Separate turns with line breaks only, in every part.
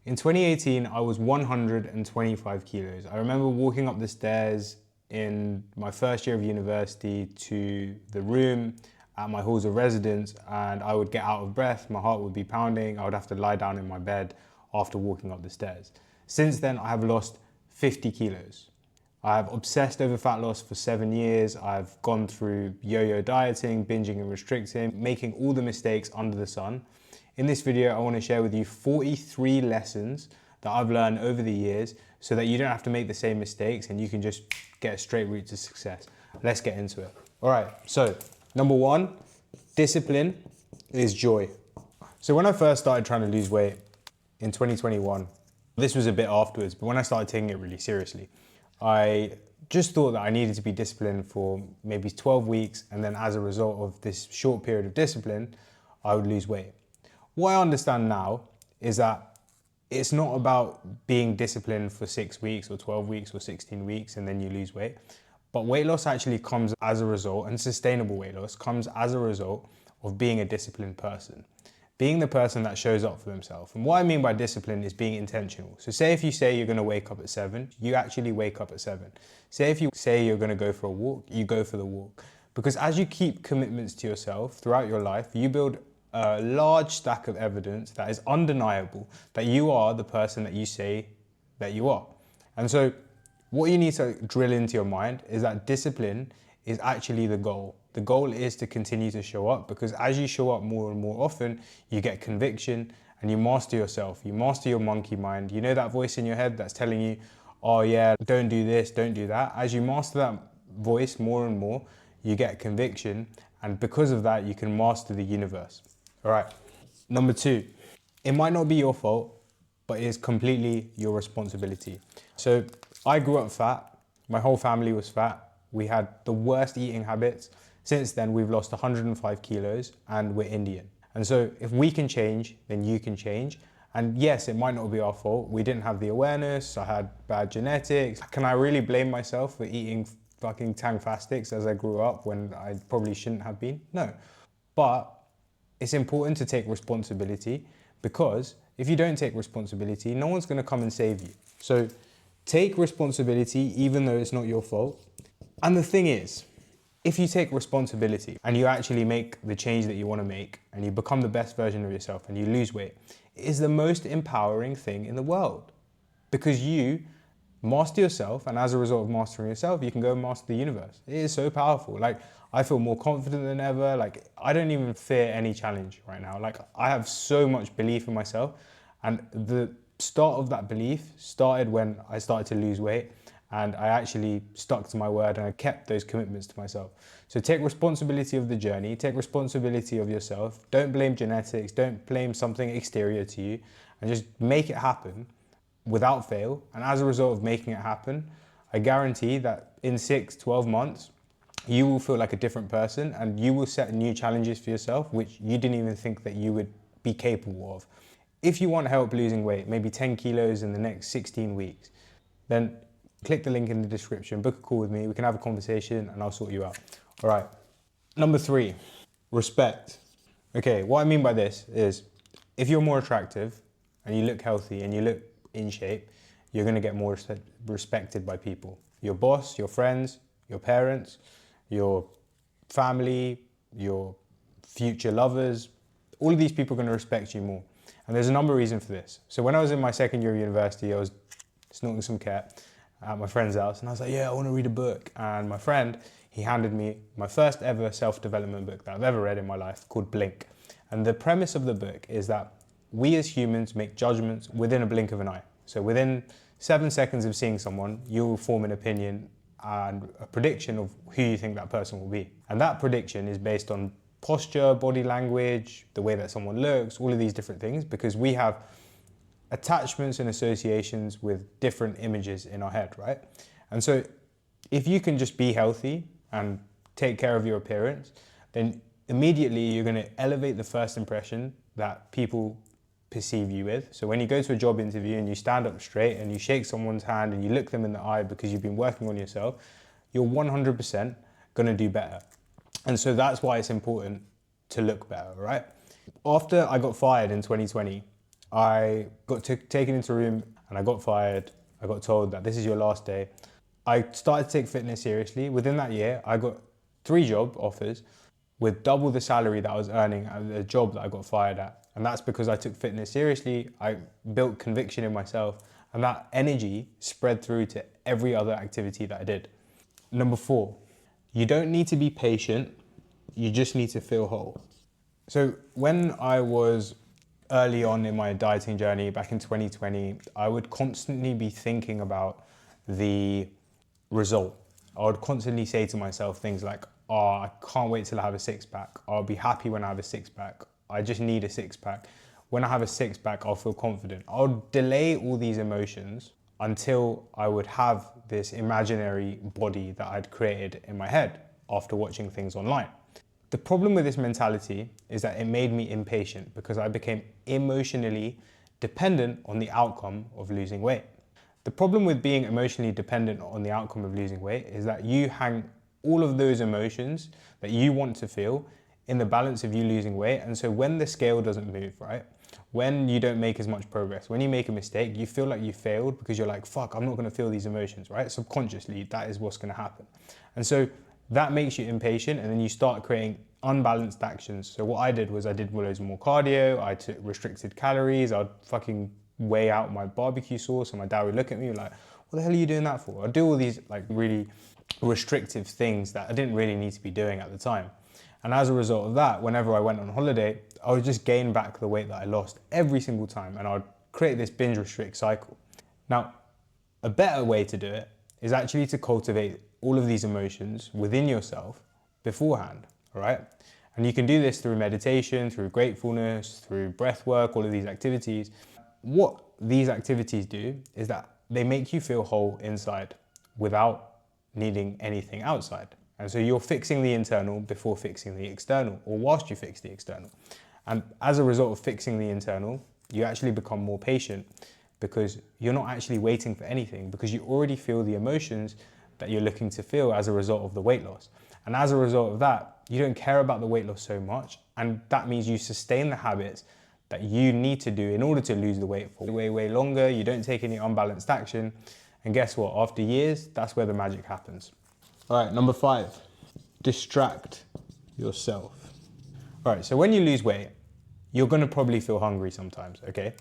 In 2018, I was 125 kilos. I remember walking up the stairs in my first year of university to the room at my halls of residence, and I would get out of breath, my heart would be pounding, I would have to lie down in my bed after walking up the stairs. Since then, I have lost 50 kilos. I have obsessed over fat loss for 7 years. I've gone through yo-yo dieting, binging and restricting, making all the mistakes under the sun. In this video, I want to share with you 43 lessons that I've learned over the years so that you don't have to make the same mistakes and you can just get a straight route to success. Let's get into it. All right, so number one, discipline is joy. So when I first started trying to lose weight in 2021, this was a bit afterwards, but when I started taking it really seriously, I just thought that I needed to be disciplined for maybe 12 weeks, and then as a result of this short period of discipline, I would lose weight. What I understand now is that it's not about being disciplined for 6 weeks or 12 weeks or 16 weeks and then you lose weight, but weight loss actually comes as a result, and sustainable weight loss comes as a result of being a disciplined person. Being the person that shows up for themselves. And what I mean by discipline is being intentional. So say if you say you're gonna wake up at 7, you actually wake up at 7. Say if you say you're gonna go for a walk, you go for the walk. Because as you keep commitments to yourself throughout your life, you build a large stack of evidence that is undeniable that you are the person that you say that you are. And so what you need to drill into your mind is that discipline is actually the goal. The goal is to continue to show up, because as you show up more and more often, you get conviction and you master yourself. You master your monkey mind. You know that voice in your head that's telling you, oh yeah, don't do this, don't do that. As you master that voice more and more, you get conviction. And because of that, you can master the universe. All right. Number two, it might not be your fault, but it is completely your responsibility. So I grew up fat. My whole family was fat. We had the worst eating habits. Since then, we've lost 105 kilos and we're Indian. And so if we can change, then you can change. And yes, it might not be our fault. We didn't have the awareness. I had bad genetics. Can I really blame myself for eating fucking Tang Fastics as I grew up when I probably shouldn't have been? No. But it's important to take responsibility, because if you don't take responsibility, no one's going to come and save you. So take responsibility even though it's not your fault. And the thing is, if you take responsibility and you actually make the change that you want to make and you become the best version of yourself and you lose weight, it is the most empowering thing in the world, because you master yourself, and as a result of mastering yourself, you can go and master the universe. It is so powerful. Like, I feel more confident than ever. Like, I don't even fear any challenge right now. Like, I have so much belief in myself, and the start of that belief started when I started to lose weight. And I actually stuck to my word and I kept those commitments to myself. So take responsibility of the journey, take responsibility of yourself. Don't blame genetics, don't blame something exterior to you, and just make it happen without fail. And as a result of making it happen, I guarantee that in 6, 12 months, you will feel like a different person and you will set new challenges for yourself, which you didn't even think that you would be capable of. If you want help losing weight, maybe 10 kilos in the next 16 weeks, then click the link in the description, book a call with me, we can have a conversation and I'll sort you out. All right. Number 3, respect. Okay, what I mean by this is if you're more attractive and you look healthy and you look in shape, you're gonna get more respected by people. Your boss, your friends, your parents, your family, your future lovers, all of these people are gonna respect you more. And there's a number of reasons for this. So when I was in my second year of university, I was snorting some cat at my friend's house and I was like, yeah, I want to read a book. And my friend, he handed me my first ever self-development book that I've ever read in my life, called Blink. And the premise of the book is that we as humans make judgments within a blink of an eye. So within 7 seconds of seeing someone, you'll form an opinion and a prediction of who you think that person will be. And that prediction is based on posture, body language, the way that someone looks, all of these different things, because we have attachments and associations with different images in our head, right? And so if you can just be healthy and take care of your appearance, then immediately you're going to elevate the first impression that people perceive you with. So when you go to a job interview and you stand up straight and you shake someone's hand and you look them in the eye because you've been working on yourself, you're 100% going to do better. And so that's why it's important to look better, right? After I got fired in 2020, I got taken into a room and I got fired. I got told that this is your last day. I started to take fitness seriously. Within that year, I got 3 job offers with double the salary that I was earning at the job that I got fired at. And that's because I took fitness seriously. I built conviction in myself, and that energy spread through to every other activity that I did. Number 4, you don't need to be patient. You just need to feel whole. So when I was early on in my dieting journey back in 2020, I would constantly be thinking about the result. I would constantly say to myself things like, oh, I can't wait till I have a 6-pack. I'll be happy when I have a 6-pack. I just need a 6-pack. When I have a 6-pack, I'll feel confident. I'll delay all these emotions until I would have this imaginary body that I'd created in my head after watching things online. The problem with this mentality is that it made me impatient because I became emotionally dependent on the outcome of losing weight. The problem with being emotionally dependent on the outcome of losing weight is that you hang all of those emotions that you want to feel in the balance of you losing weight. And so when the scale doesn't move, right? When you don't make as much progress, when you make a mistake, you feel like you failed because you're like, fuck, I'm not gonna feel these emotions, right? Subconsciously, that is what's gonna happen. And so that makes you impatient, and then you start creating unbalanced actions. So what I did was I did loads more cardio, I took restricted calories, I'd fucking weigh out my barbecue sauce, and my dad would look at me like, what the hell are you doing that for? I'd do all these like really restrictive things that I didn't really need to be doing at the time. And as a result of that, whenever I went on holiday, I would just gain back the weight that I lost every single time, and I'd create this binge restrict cycle. Now, a better way to do it is actually to cultivate all of these emotions within yourself beforehand, all right? And you can do this through meditation, through gratefulness, through breath work, all of these activities. What these activities do is that they make you feel whole inside without needing anything outside. And so you're fixing the internal before fixing the external, or whilst you fix the external. And as a result of fixing the internal, you actually become more patient because you're not actually waiting for anything, because you already feel the emotions that you're looking to feel as a result of the weight loss. And as a result of that, you don't care about the weight loss so much. And that means you sustain the habits that you need to do in order to lose the weight for way longer. You don't take any unbalanced action. And guess what? After years, that's where the magic happens. All right, number 5, distract yourself. All right, so when you lose weight, you're gonna probably feel hungry sometimes, okay?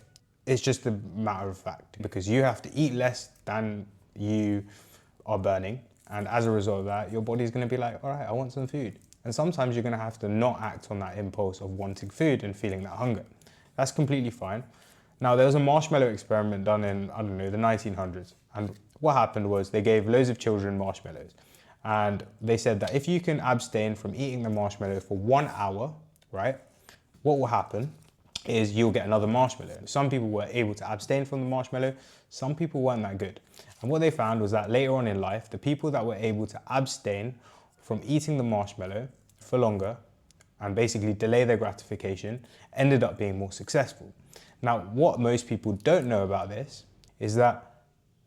It's just a matter of fact, because you have to eat less than you are burning. And as a result of that, your body's gonna be like, all right, I want some food. And sometimes you're gonna have to not act on that impulse of wanting food and feeling that hunger. That's completely fine. Now, there was a marshmallow experiment done in, I don't know, the 1900s. And what happened was they gave loads of children marshmallows. And they said that if you can abstain from eating the marshmallow for 1 hour, right, what will happen is you'll get another marshmallow. Some people were able to abstain from the marshmallow, some people weren't that good. And what they found was that later on in life, the people that were able to abstain from eating the marshmallow for longer and basically delay their gratification ended up being more successful. Now, what most people don't know about this is that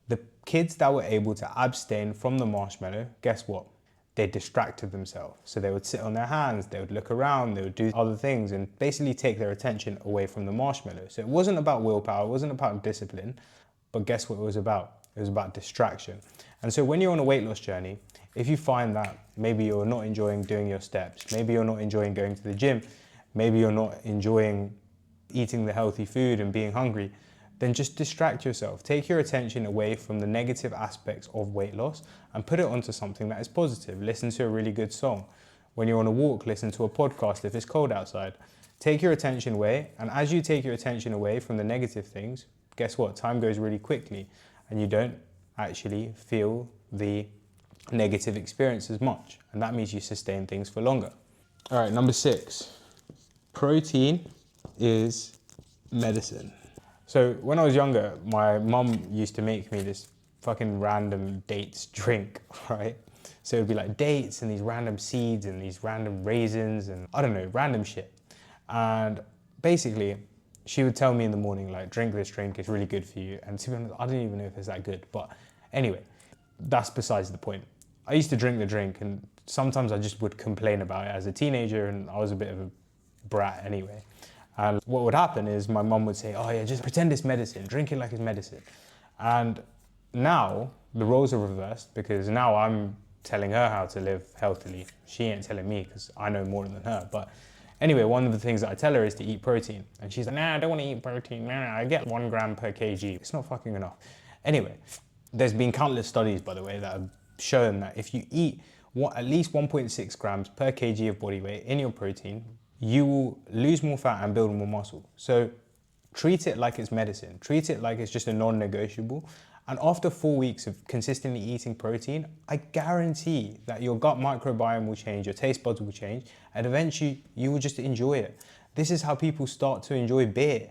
the kids that were able to abstain from the marshmallow, guess what? They distracted themselves. So they would sit on their hands, they would look around, they would do other things and basically take their attention away from the marshmallow. So it wasn't about willpower, it wasn't about discipline, but guess what it was about? It was about distraction. And so when you're on a weight loss journey, if you find that maybe you're not enjoying doing your steps, maybe you're not enjoying going to the gym, maybe you're not enjoying eating the healthy food and being hungry, then just distract yourself. Take your attention away from the negative aspects of weight loss and put it onto something that is positive. Listen to a really good song. When you're on a walk, listen to a podcast if it's cold outside. Take your attention away, and as you take your attention away from the negative things, guess what? Time goes really quickly and you don't actually feel the negative experience as much. And that means you sustain things for longer. All right, number 6, protein is medicine. So when I was younger, my mum used to make me this fucking random dates drink, right? So it'd be like dates and these random seeds and these random raisins and I don't know, random shit. And basically, she would tell me in the morning, like, drink this drink, it's really good for you. And to be honest, I don't even know if it's that good. But anyway, that's besides the point. I used to drink the drink and sometimes I just would complain about it as a teenager and I was a bit of a brat anyway. And what would happen is my mum would say, oh yeah, just pretend it's medicine, drink it like it's medicine. And now the roles are reversed, because now I'm telling her how to live healthily. She ain't telling me, because I know more than her. But anyway, one of the things that I tell her is to eat protein. And she's like, nah, I don't want to eat protein. Nah, I get 1 gram per kg. It's not fucking enough. Anyway, there's been countless studies, by the way, that have shown that if you eat at least 1.6 grams per kg of body weight in your protein, you will lose more fat and build more muscle. So treat it like it's medicine. Treat it like it's just a non-negotiable. And after 4 weeks of consistently eating protein, I guarantee that your gut microbiome will change, your taste buds will change, and eventually you will just enjoy it. This is how people start to enjoy beer.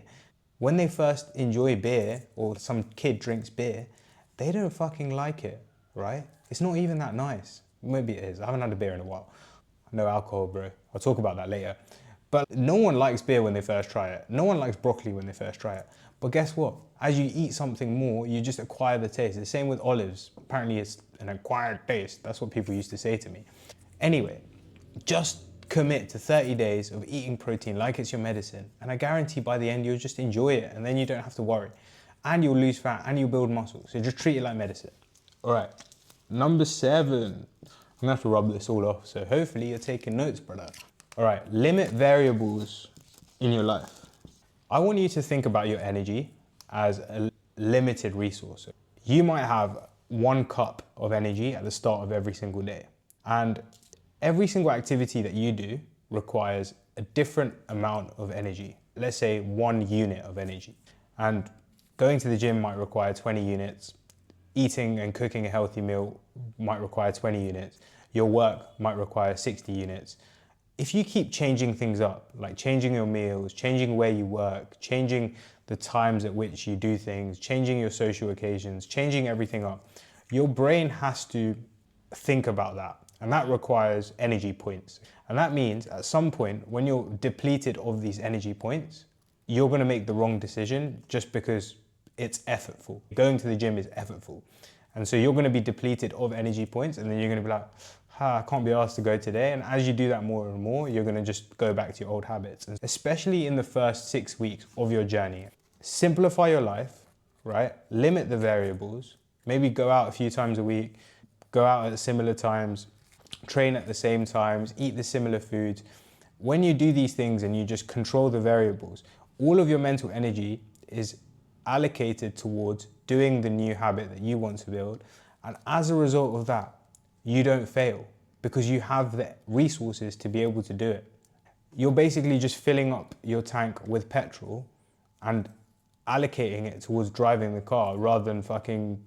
When they first enjoy beer, or some kid drinks beer, they don't fucking like it, right? It's not even that nice. Maybe it is. I haven't had a beer in a while. No alcohol, bro. I'll talk about that later. But no one likes beer when they first try it. No one likes broccoli when they first try it. But guess what? As you eat something more, you just acquire the taste. The same with olives. Apparently it's an acquired taste. That's what people used to say to me. Anyway, just commit to 30 days of eating protein like it's your medicine. And I guarantee by the end, you'll just enjoy it, and then you don't have to worry. And you'll lose fat and you'll build muscle. So just treat it like medicine. All right, number 7. I'm gonna have to rub this all off. So hopefully you're taking notes, brother. All right, limit variables in your life. I want you to think about your energy as a limited resource. You might have 1 cup of energy at the start of every single day. And every single activity that you do requires a different amount of energy. Let's say 1 unit of energy. And going to the gym might require 20 units. Eating and cooking a healthy meal might require 20 units. Your work might require 60 units. If you keep changing things up, like changing your meals, changing where you work, changing the times at which you do things, changing your social occasions, changing everything up, your brain has to think about that. And that requires energy points. And that means at some point, when you're depleted of these energy points, you're gonna make the wrong decision just because it's effortful. Going to the gym is effortful. And so you're gonna be depleted of energy points, and then you're gonna be like, I can't be asked to go today. And as you do that more and more, you're gonna just go back to your old habits. And especially in the first 6 weeks of your journey, simplify your life, right? Limit the variables. Maybe go out a few times a week, go out at similar times, train at the same times, eat the similar foods. When you do these things and you just control the variables, all of your mental energy is allocated towards doing the new habit that you want to build. And as a result of that, you don't fail because you have the resources to be able to do it. You're basically just filling up your tank with petrol and allocating it towards driving the car rather than fucking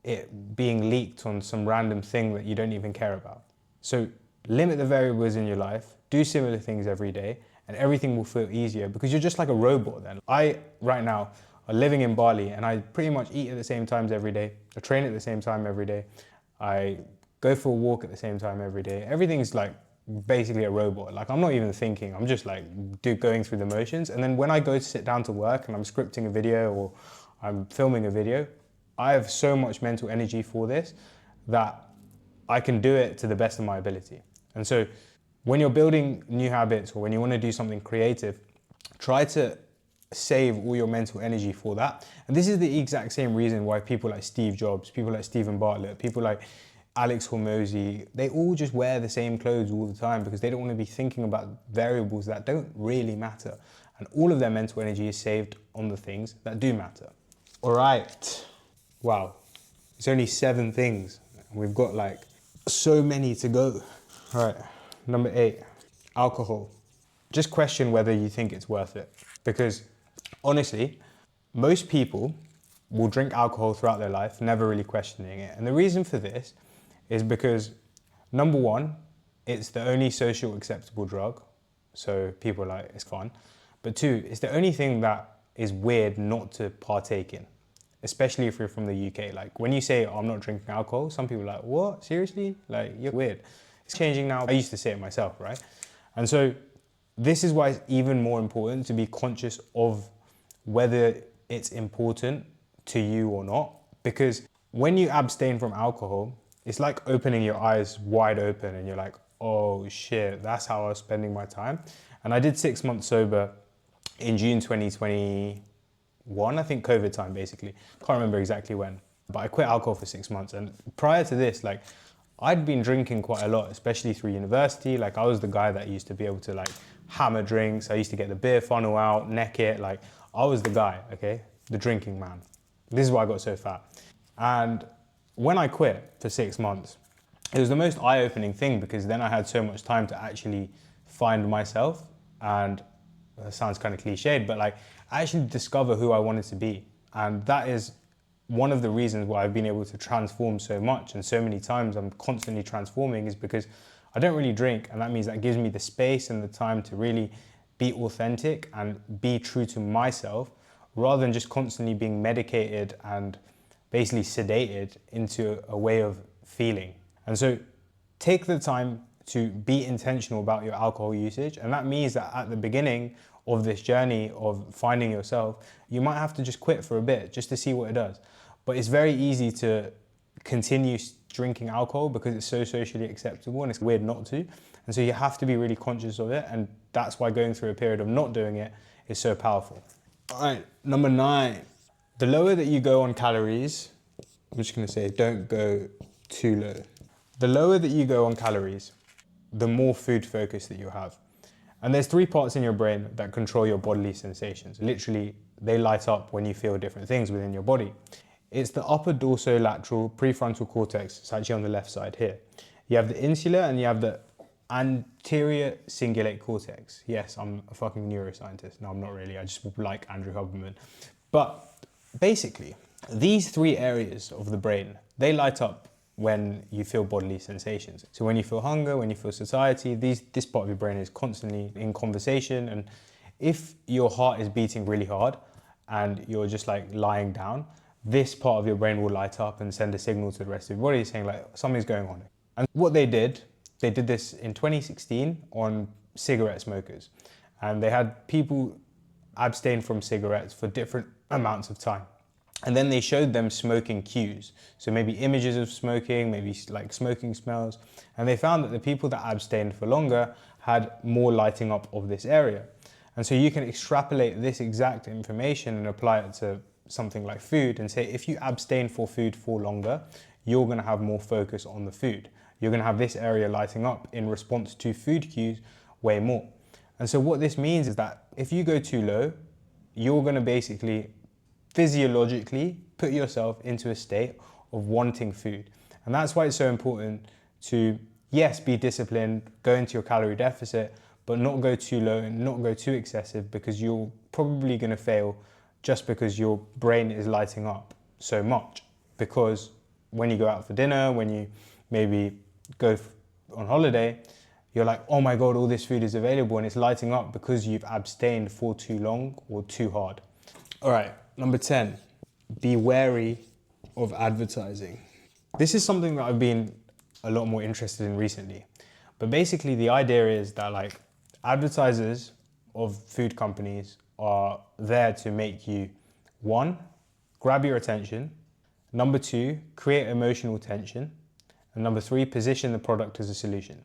it being leaked on some random thing that you don't even care about. So limit the variables in your life, do similar things every day, and everything will feel easier because you're just like a robot then. I, right now, are living in Bali and I pretty much eat at the same times every day. I train at the same time every day. I go for a walk at the same time every day. Everything's like basically a robot. Like I'm not even thinking, I'm just like going through the motions. And then when I go to sit down to work and I'm scripting a video or I'm filming a video, I have so much mental energy for this that I can do it to the best of my ability. And so when you're building new habits or when you want to do something creative, try to save all your mental energy for that. And this is the exact same reason why people like Steve Jobs, people like Stephen Bartlett, people like Alex Hormozy, they all just wear the same clothes all the time because they don't want to be thinking about variables that don't really matter. And all of their mental energy is saved on the things that do matter. All right. Wow. It's only 7 things. And we've got like so many to go. All right. Number 8, alcohol. Just question whether you think it's worth it. Because honestly, most people will drink alcohol throughout their life, never really questioning it. And the reason for this is because, number 1, it's the only social acceptable drug. So people are like, it's fun. But 2, it's the only thing that is weird not to partake in, especially if you're from the UK. Like when you say, oh, I'm not drinking alcohol, some people are like, what, seriously? Like you're weird. It's changing now. I used to say it myself, right? And so this is why it's even more important to be conscious of whether it's important to you or not. Because when you abstain from alcohol, it's like opening your eyes wide open and you're like, oh shit, that's how I was spending my time. And I did 6 months sober in June 2021, I think COVID time basically. Can't remember exactly when, but I quit alcohol for 6 months. And prior to this, like I'd been drinking quite a lot, especially through university. Like I was the guy that used to be able to like hammer drinks. I used to get the beer funnel out, neck it. Like I was the guy, okay? The drinking man. This is why I got so fat. And when I quit for 6 months, it was the most eye-opening thing because then I had so much time to actually find myself, and that sounds kind of cliched, but like actually discover who I wanted to be. And that is one of the reasons why I've been able to transform so much, and so many times I'm constantly transforming, is because I don't really drink, and that means that gives me the space and the time to really be authentic and be true to myself, rather than just constantly being medicated and basically sedated into a way of feeling. And so take the time to be intentional about your alcohol usage. And that means that at the beginning of this journey of finding yourself, you might have to just quit for a bit just to see what it does. But it's very easy to continue drinking alcohol because it's so socially acceptable and it's weird not to. And so you have to be really conscious of it. And that's why going through a period of not doing it is so powerful. All right, number 9. The lower that you go on calories, I'm just gonna say don't go too low. The lower that you go on calories, the more food focus that you have. And there's 3 parts in your brain that control your bodily sensations. Literally, they light up when you feel different things within your body. It's the upper dorsolateral prefrontal cortex. It's actually on the left side here. You have the insular and you have the anterior cingulate cortex. Yes, I'm a fucking neuroscientist. No, I'm not really. I just like Andrew Huberman. But basically, these 3 areas of the brain, they light up when you feel bodily sensations. So when you feel hunger, when you feel satiety, this part of your brain is constantly in conversation. And if your heart is beating really hard and you're just like lying down, this part of your brain will light up and send a signal to the rest of your body saying like something's going on. And what they did this in 2016 on cigarette smokers. And they had people abstain from cigarettes for different amounts of time. And then they showed them smoking cues. So maybe images of smoking, maybe like smoking smells. And they found that the people that abstained for longer had more lighting up of this area. And so you can extrapolate this exact information and apply it to something like food and say, if you abstain for food for longer, you're gonna have more focus on the food. You're gonna have this area lighting up in response to food cues way more. And so what this means is that if you go too low, you're gonna basically physiologically put yourself into a state of wanting food. And that's why it's so important to, yes, be disciplined, go into your calorie deficit, but not go too low and not go too excessive, because you're probably gonna fail just because your brain is lighting up so much. Because when you go out for dinner, when you maybe go on holiday, you're like, oh my God, all this food is available, and it's lighting up because you've abstained for too long or too hard. All right, number 10, be wary of advertising. This is something that I've been a lot more interested in recently. But basically the idea is that like advertisers of food companies are there to make you, 1, grab your attention, number 2, create emotional tension, and number 3, position the product as a solution.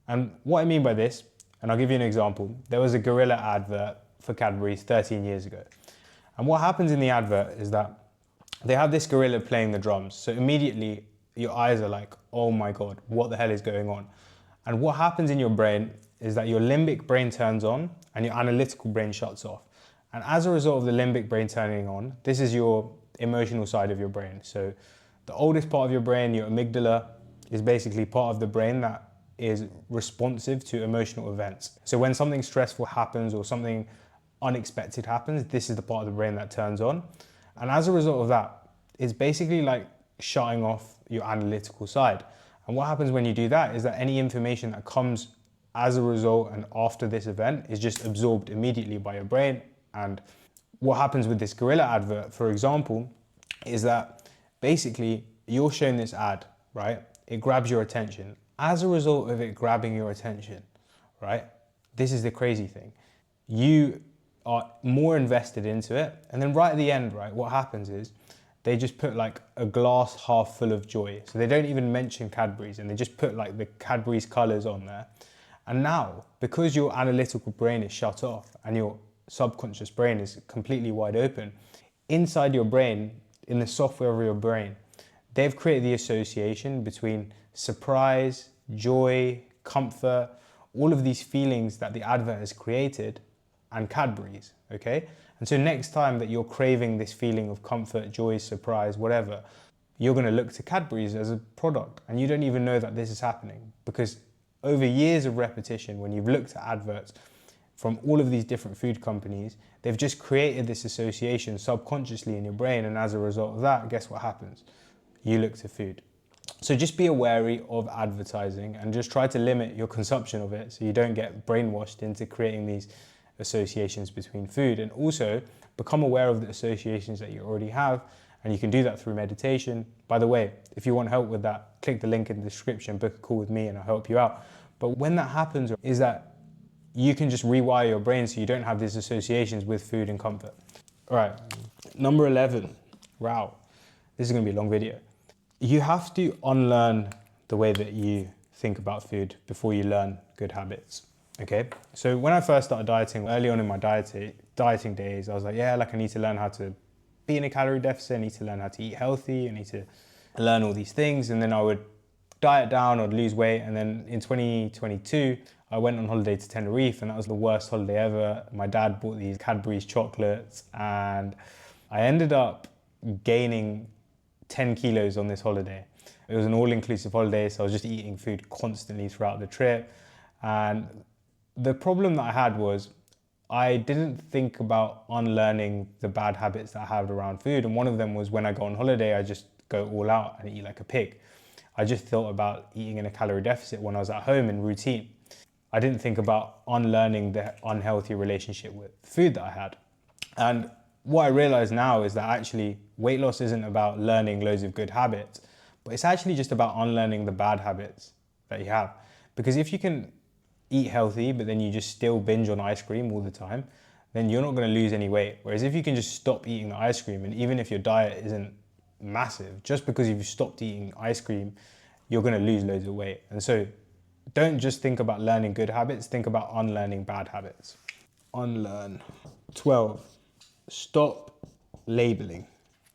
And what I mean by this, and I'll give you an example, there was a gorilla advert for Cadbury's 13 years ago. And what happens in the advert is that they have this gorilla playing the drums. So immediately your eyes are like, oh my God, what the hell is going on? And what happens in your brain is that your limbic brain turns on and your analytical brain shuts off. And as a result of the limbic brain turning on, this is your emotional side of your brain. So the oldest part of your brain, your amygdala, is basically part of the brain that is responsive to emotional events. So when something stressful happens or something unexpected happens, this is the part of the brain that turns on. And as a result of that, it's basically like shutting off your analytical side. And what happens when you do that is that any information that comes as a result and after this event is just absorbed immediately by your brain. And what happens with this gorilla advert, for example, is that basically you're shown this ad, right? It grabs your attention. As a result of it grabbing your attention, right? This is the crazy thing. You are more invested into it. And then right at the end, right, what happens is they just put like a glass half full of joy. So they don't even mention Cadbury's, and they just put like the Cadbury's colors on there. And now, because your analytical brain is shut off and your subconscious brain is completely wide open. Inside your brain, in the software of your brain, they've created the association between surprise, joy, comfort, all of these feelings that the advert has created, and Cadbury's, okay? And so next time that you're craving this feeling of comfort, joy, surprise, whatever, you're gonna look to Cadbury's as a product, and you don't even know that this is happening, because over years of repetition, when you've looked at adverts from all of these different food companies, they've just created this association subconsciously in your brain, and as a result of that, guess what happens? You look to food. So just be wary of advertising and just try to limit your consumption of it so you don't get brainwashed into creating these associations between food. And also become aware of the associations that you already have, and you can do that through meditation. By the way, if you want help with that, click the link in the description, book a call with me and I'll help you out. But when that happens, is that you can just rewire your brain so you don't have these associations with food and comfort. All right, number 11, wow, this is gonna be a long video. You have to unlearn the way that you think about food before you learn good habits, okay? So when I first started dieting, early on in my dieting days, I was like, yeah, like I need to learn how to be in a calorie deficit, I need to learn how to eat healthy, I need to learn all these things, and then I would diet down, I'd lose weight, and then in 2022, I went on holiday to Tenerife, and that was the worst holiday ever. My dad bought these Cadbury's chocolates, and I ended up gaining 10 kilos on this holiday. It was an all-inclusive holiday, so I was just eating food constantly throughout the trip. And the problem that I had was I didn't think about unlearning the bad habits that I had around food. And one of them was when I go on holiday, I just go all out and eat like a pig. I just thought about eating in a calorie deficit when I was at home in routine. I didn't think about unlearning the unhealthy relationship with food that I had. And what I realize now is that actually weight loss isn't about learning loads of good habits, but it's actually just about unlearning the bad habits that you have. Because if you can eat healthy, but then you just still binge on ice cream all the time, then you're not gonna lose any weight. Whereas if you can just stop eating the ice cream, and even if your diet isn't massive, just because you've stopped eating ice cream, you're gonna lose loads of weight. And so don't just think about learning good habits, think about unlearning bad habits. Unlearn. 12. Stop labeling.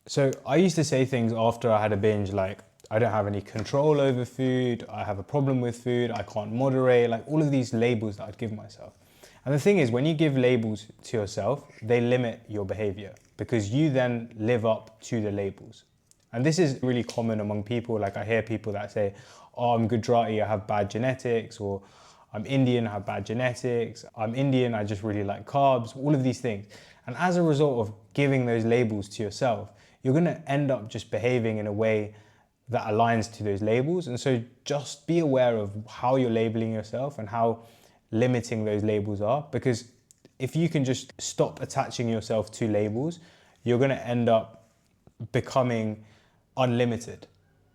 So I used to say things after I had a binge like, I don't have any control over food, I have a problem with food, I can't moderate, like all of these labels that I'd give myself. And the thing is, when you give labels to yourself, they limit your behavior because you then live up to the labels. And this is really common among people. Like I hear people that say, oh, I'm Gujarati, I have bad genetics, or I'm Indian, I have bad genetics, I'm Indian, I just really like carbs, all of these things. And as a result of giving those labels to yourself, you're gonna end up just behaving in a way that aligns to those labels. And so just be aware of how you're labeling yourself and how limiting those labels are. Because if you can just stop attaching yourself to labels, you're gonna end up becoming unlimited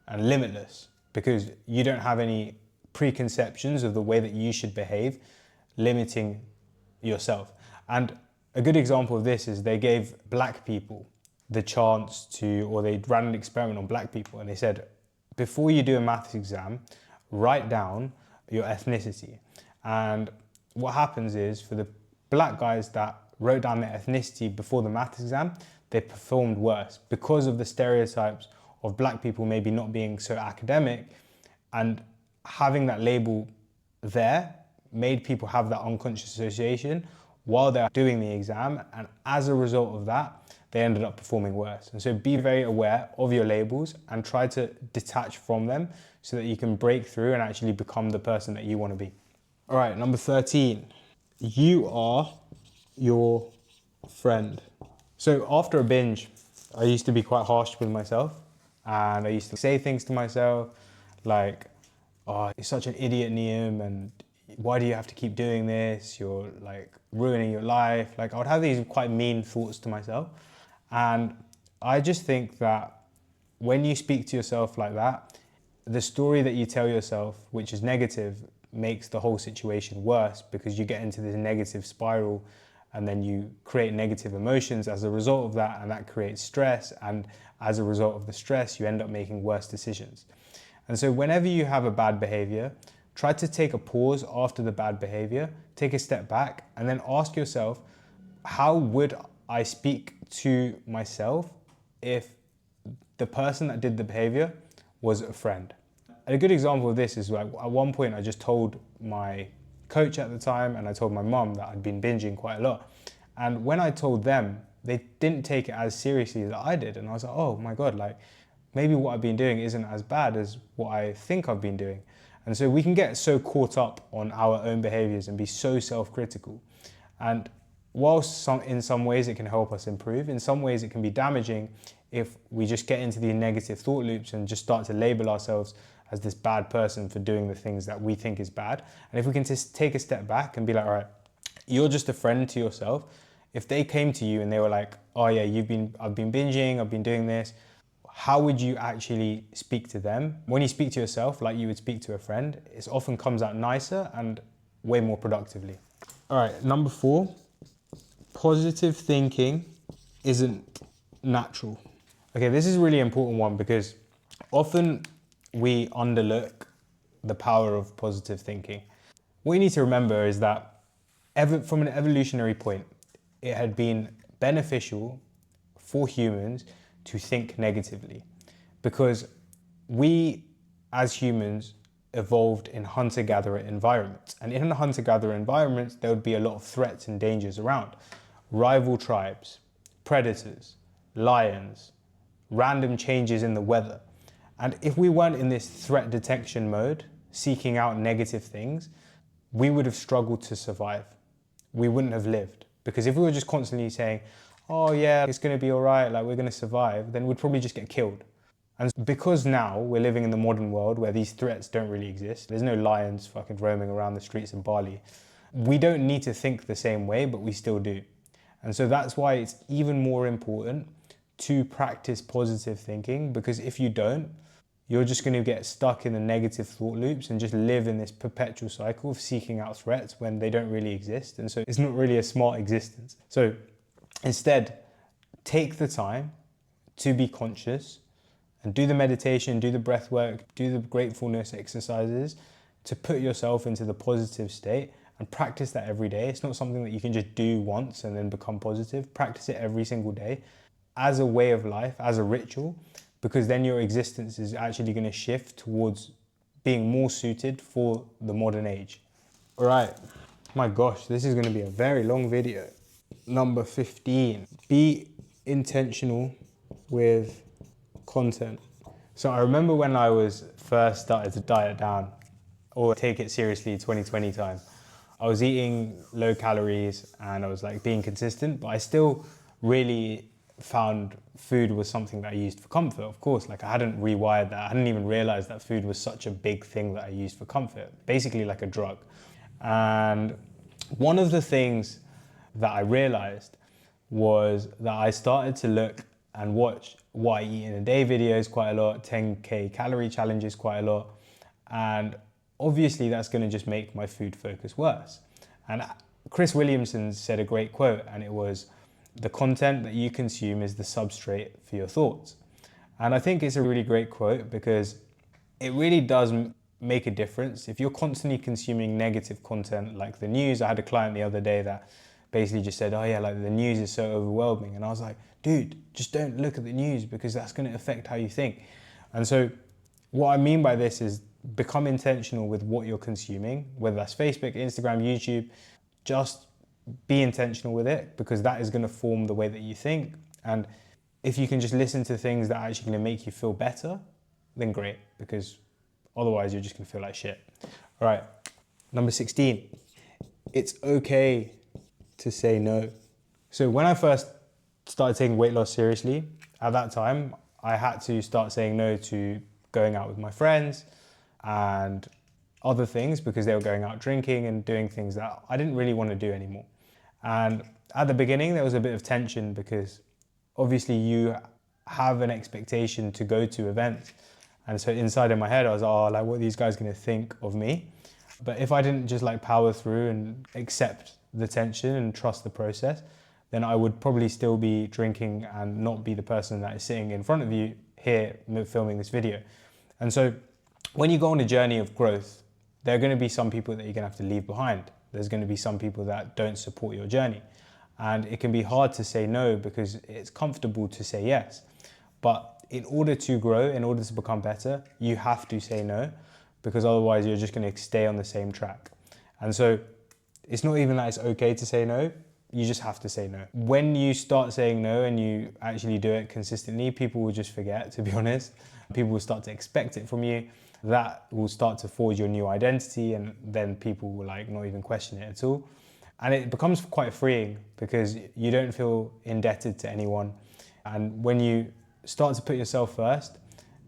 and limitless because you don't have any preconceptions of the way that you should behave, limiting yourself. And a good example of this is they gave black people the chance to, or they ran an experiment on black people and they said, before you do a maths exam, write down your ethnicity. And what happens is for the black guys that wrote down their ethnicity before the maths exam, they performed worse because of the stereotypes of black people maybe not being so academic, and having that label there made people have that unconscious association while they're doing the exam, and as a result of that, they ended up performing worse. And so be very aware of your labels and try to detach from them so that you can break through and actually become the person that you want to be. All right, number 13, you are your friend. So after a binge, I used to be quite harsh with myself, and I used to say things to myself like, oh, you're such an idiot, Niam, and why do you have to keep doing this? You're like ruining your life. Like I would have these quite mean thoughts to myself. And I just think that when you speak to yourself like that, the story that you tell yourself, which is negative, makes the whole situation worse because you get into this negative spiral and then you create negative emotions as a result of that, and that creates stress. And as a result of the stress, you end up making worse decisions. And so whenever you have a bad behavior, try to take a pause after the bad behavior, take a step back, and then ask yourself, how would I speak to myself if the person that did the behavior was a friend? And a good example of this is like at one point I just told my coach at the time and I told my mum that I'd been binging quite a lot. And when I told them, they didn't take it as seriously as I did. And I was like, oh my God, like maybe what I've been doing isn't as bad as what I think I've been doing. And so we can get so caught up on our own behaviors and be so self-critical. And whilst in some ways it can help us improve, in some ways it can be damaging if we just get into the negative thought loops and just start to label ourselves as this bad person for doing the things that we think is bad. And if we can just take a step back and be like, all right, you're just a friend to yourself. If they came to you and they were like, oh yeah, I've been binging, I've been doing this, how would you actually speak to them? When you speak to yourself like you would speak to a friend, it often comes out nicer and way more productively. All right, number 4, positive thinking isn't natural. Okay, this is a really important one because often we underlook the power of positive thinking. What you need to remember is that from an evolutionary point, it had been beneficial for humans to think negatively because we as humans evolved in hunter-gatherer environments. And in a hunter-gatherer environment, there would be a lot of threats and dangers around. Rival tribes, predators, lions, random changes in the weather. And if we weren't in this threat detection mode, seeking out negative things, we would have struggled to survive. We wouldn't have lived. Because if we were just constantly saying, oh yeah, it's gonna be all right, like we're gonna survive, then we'd probably just get killed. And because now we're living in the modern world where these threats don't really exist, there's no lions fucking roaming around the streets of Bali, we don't need to think the same way, but we still do. And so that's why it's even more important to practice positive thinking, because if you don't, you're just going to get stuck in the negative thought loops and just live in this perpetual cycle of seeking out threats when they don't really exist. And so it's not really a smart existence. So instead, take the time to be conscious and do the meditation, do the breath work, do the gratefulness exercises to put yourself into the positive state and practice that every day. It's not something that you can just do once and then become positive. Practice it every single day as a way of life, as a ritual, because then your existence is actually going to shift towards being more suited for the modern age. All right, my gosh, this is going to be a very long video. Number 15, be intentional with content. So I remember when I was first started to diet down or take it seriously 2020 time, I was eating low calories and I was like being consistent, but I still really found food was something that I used for comfort. Of course, like I hadn't rewired that. I hadn't even realized that food was such a big thing that I used for comfort, basically like a drug. And one of the things that I realized was that I started to look and watch what I eat in a day videos quite a lot, 10K calorie challenges quite a lot. And obviously that's going to just make my food focus worse. And Chris Williamson said a great quote, and it was, the content that you consume is the substrate for your thoughts. And I think it's a really great quote because it really does make a difference. If you're constantly consuming negative content like the news, I had a client the other day that basically just said, oh yeah, like the news is so overwhelming. And I was like, dude, just don't look at the news because that's going to affect how you think. And so what I mean by this is become intentional with what you're consuming, whether that's Facebook, Instagram, YouTube. Just be intentional with it because that is going to form the way that you think. And if you can just listen to things that are actually going to make you feel better, then great, because otherwise you're just going to feel like shit. All right, number 16, it's okay to say no. So when I first started taking weight loss seriously, at that time, I had to start saying no to going out with my friends and other things because they were going out drinking and doing things that I didn't really want to do anymore. And at the beginning, there was a bit of tension because obviously you have an expectation to go to events. And so inside in my head, I was, oh, like what are these guys going to think of me? But if I didn't just like power through and accept the tension and trust the process, then I would probably still be drinking and not be the person that is sitting in front of you here filming this video. And so when you go on a journey of growth, there are going to be some people that you're going to have to leave behind. There's going to be some people that don't support your journey. And it can be hard to say no because it's comfortable to say yes. But in order to grow, in order to become better, you have to say no, because otherwise you're just going to stay on the same track. And so it's not even that it's okay to say no, you just have to say no. When you start saying no and you actually do it consistently, people will just forget, to be honest. People will start to expect it from you. That will start to forge your new identity, and then people will like not even question it at all. And it becomes quite freeing because you don't feel indebted to anyone. And when you start to put yourself first,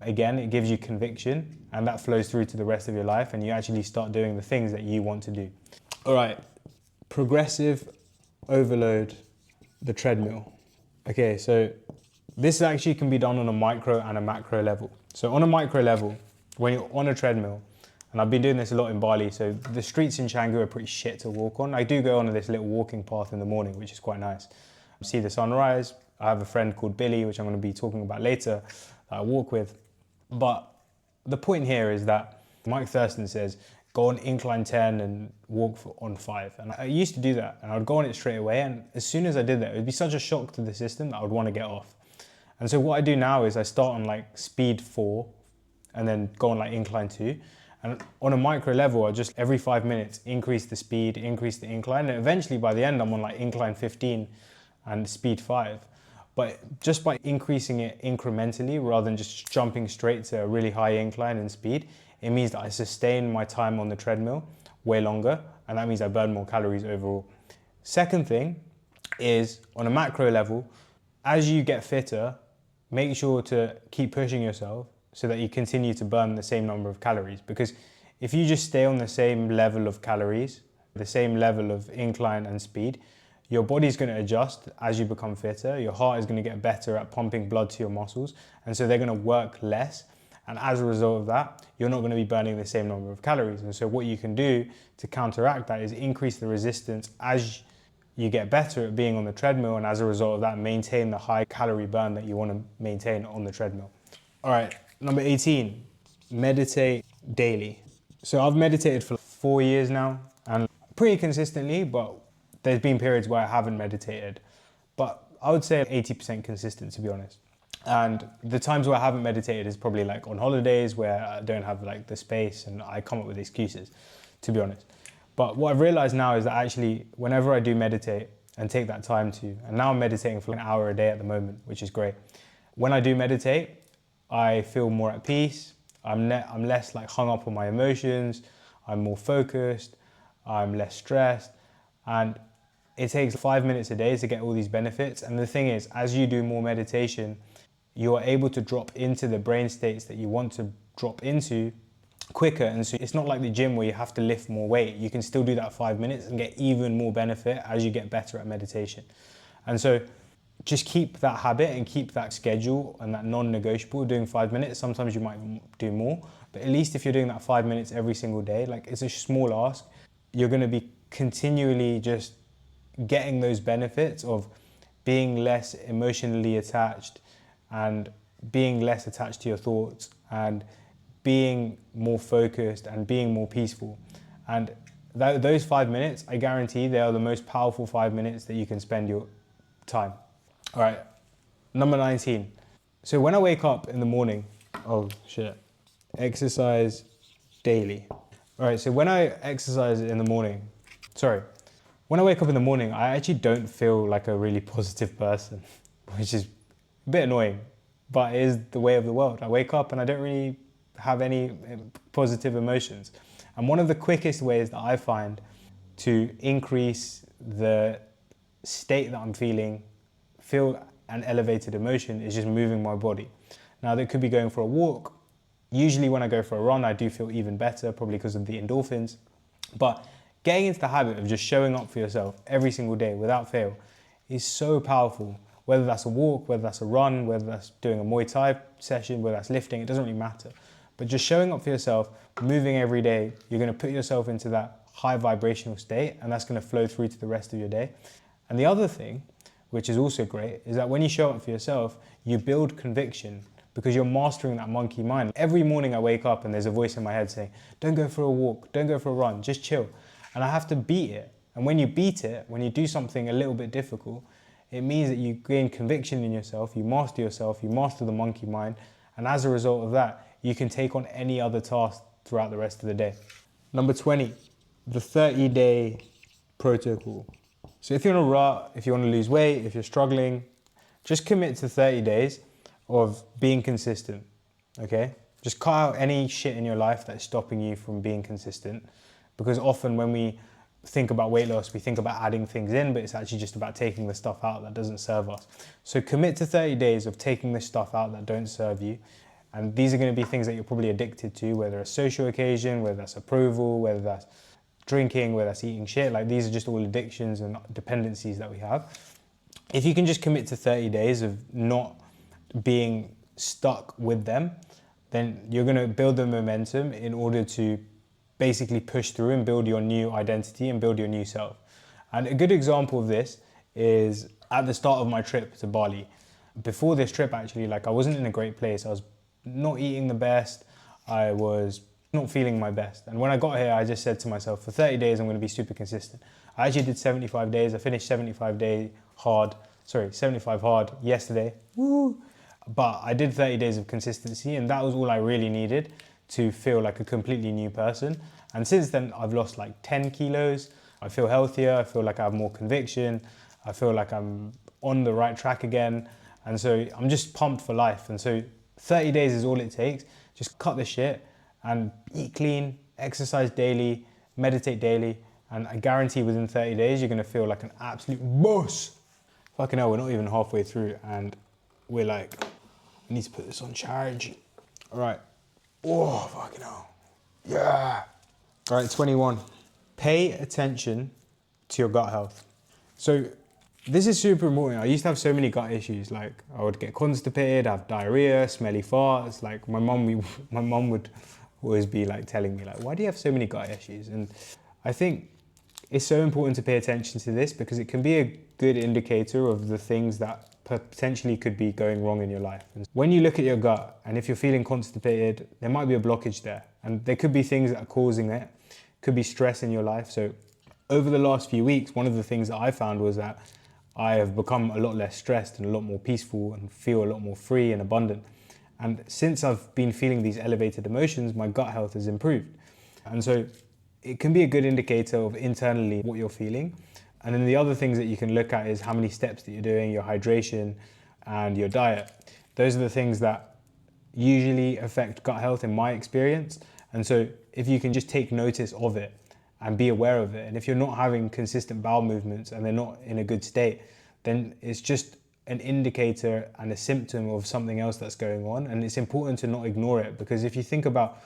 again, it gives you conviction, and that flows through to the rest of your life, and you actually start doing the things that you want to do. All right, progressive overload, the treadmill. Okay, so this actually can be done on a micro and a macro level. So on a micro level, when you're on a treadmill, and I've been doing this a lot in Bali, so the streets in Canggu are pretty shit to walk on. I do go on this little walking path in the morning, which is quite nice. See the sunrise. I have a friend called Billy, which I'm going to be talking about later, that I walk with. But the point here is that Mike Thurston says, go on incline 10 and walk on 5. And I used to do that, and I would go on it straight away. And as soon as I did that, it would be such a shock to the system that I would want to get off. And so what I do now is I start on like speed 4 and then go on like incline 2. And on a micro level, I just every 5 minutes increase the speed, increase the incline. And eventually by the end, I'm on like incline 15 and speed 5. But just by increasing it incrementally rather than just jumping straight to a really high incline in speed, it means that I sustain my time on the treadmill way longer, and that means I burn more calories overall. Second thing is, on a macro level, as you get fitter, make sure to keep pushing yourself so that you continue to burn the same number of calories. Because if you just stay on the same level of calories, the same level of incline and speed, your body's going to adjust as you become fitter. Your heart is going to get better at pumping blood to your muscles, and so they're going to work less. And as a result of that, you're not going to be burning the same number of calories. And so what you can do to counteract that is increase the resistance as you get better at being on the treadmill, and as a result of that, maintain the high calorie burn that you want to maintain on the treadmill. All right, number 18, meditate daily. So I've meditated for 4 years now, and pretty consistently, but there's been periods where I haven't meditated. But I would say 80% consistent, to be honest. And the times where I haven't meditated is probably like on holidays where I don't have like the space and I come up with excuses, to be honest. But what I've realized now is that actually whenever I do meditate and take that time to, and now I'm meditating for an hour a day at the moment, which is great. When I do meditate, I feel more at peace. I'm less like hung up on my emotions. I'm more focused. I'm less stressed. And it takes 5 minutes a day to get all these benefits. And the thing is, as you do more meditation, you are able to drop into the brain states that you want to drop into quicker. And so it's not like the gym where you have to lift more weight. You can still do that 5 minutes and get even more benefit as you get better at meditation. And so just keep that habit and keep that schedule and that non-negotiable, doing 5 minutes. Sometimes you might do more, but at least if you're doing that 5 minutes every single day, like it's a small ask, you're going to be continually just getting those benefits of being less emotionally attached and being less attached to your thoughts and being more focused and being more peaceful. And those 5 minutes, I guarantee they are the most powerful 5 minutes that you can spend your time. All right, number 19. So when I wake up in the morning, exercise daily. All right, so when I exercise in the morning, when I wake up in the morning, I actually don't feel like a really positive person, which is a bit annoying, but it is the way of the world. I wake up and I don't really have any positive emotions. And one of the quickest ways that I find to increase the state that I'm feeling, feel an elevated emotion, is just moving my body. Now that could be going for a walk. Usually when I go for a run, I do feel even better, probably because of the endorphins. But getting into the habit of just showing up for yourself every single day without fail is so powerful. Whether that's a walk, whether that's a run, whether that's doing a Muay Thai session, whether that's lifting, it doesn't really matter. But just showing up for yourself, moving every day, you're going to put yourself into that high vibrational state, and that's going to flow through to the rest of your day. And the other thing, which is also great, is that when you show up for yourself, you build conviction because you're mastering that monkey mind. Every morning I wake up and there's a voice in my head saying, don't go for a walk, don't go for a run, just chill. And I have to beat it. And when you beat it, when you do something a little bit difficult, it means that you gain conviction in yourself, you master the monkey mind, and as a result of that, you can take on any other task throughout the rest of the day. Number 20, the 30-day protocol. So if you're in a rut, if you want to lose weight, if you're struggling, just commit to 30 days of being consistent, okay? Just cut out any shit in your life that's stopping you from being consistent, because often when we think about weight loss, we think about adding things in, but it's actually just about taking the stuff out that doesn't serve us. So commit to 30 days of taking the stuff out that don't serve you. And these are going to be things that you're probably addicted to, whether it's social occasion, whether that's approval, whether that's drinking, whether that's eating shit. Like, these are just all addictions and dependencies that we have. If you can just commit to 30 days of not being stuck with them, then you're going to build the momentum in order to basically push through and build your new identity and build your new self. And a good example of this is at the start of my trip to Bali. Before this trip, actually, like, I wasn't in a great place. I was not eating the best. I was not feeling my best. And when I got here, I just said to myself, for 30 days, I'm going to be super consistent. I actually did 75 days. I finished 75 hard yesterday. Woo! But I did 30 days of consistency, and that was all I really needed to feel like a completely new person. And since then, I've lost like 10 kilos. I feel healthier. I feel like I have more conviction. I feel like I'm on the right track again. And so I'm just pumped for life. And so 30 days is all it takes. Just cut the shit and eat clean, exercise daily, meditate daily. And I guarantee within 30 days, you're gonna feel like an absolute boss. Fucking hell, we're not even halfway through and we're like, I need to put this on charge. All right. Oh, fucking hell. Yeah. All right, 21. Pay attention to your gut health. So this is super important. I used to have so many gut issues. Like, I would get constipated, have diarrhea, smelly farts. Like, my mum would always be like telling me, like, why do you have so many gut issues? And I think it's so important to pay attention to this because it can be a good indicator of the things that potentially could be going wrong in your life. And when you look at your gut, and if you're feeling constipated, there might be a blockage there. And there could be things that are causing it. Could be stress in your life. So over the last few weeks, one of the things that I found was that I have become a lot less stressed and a lot more peaceful and feel a lot more free and abundant. And since I've been feeling these elevated emotions, my gut health has improved. And so it can be a good indicator of internally what you're feeling. And then the other things that you can look at is how many steps that you're doing, your hydration and your diet. Those are the things that usually affect gut health in my experience. And so if you can just take notice of it and be aware of it, and if you're not having consistent bowel movements and they're not in a good state, then it's just an indicator and a symptom of something else that's going on. And it's important to not ignore it, because if you think about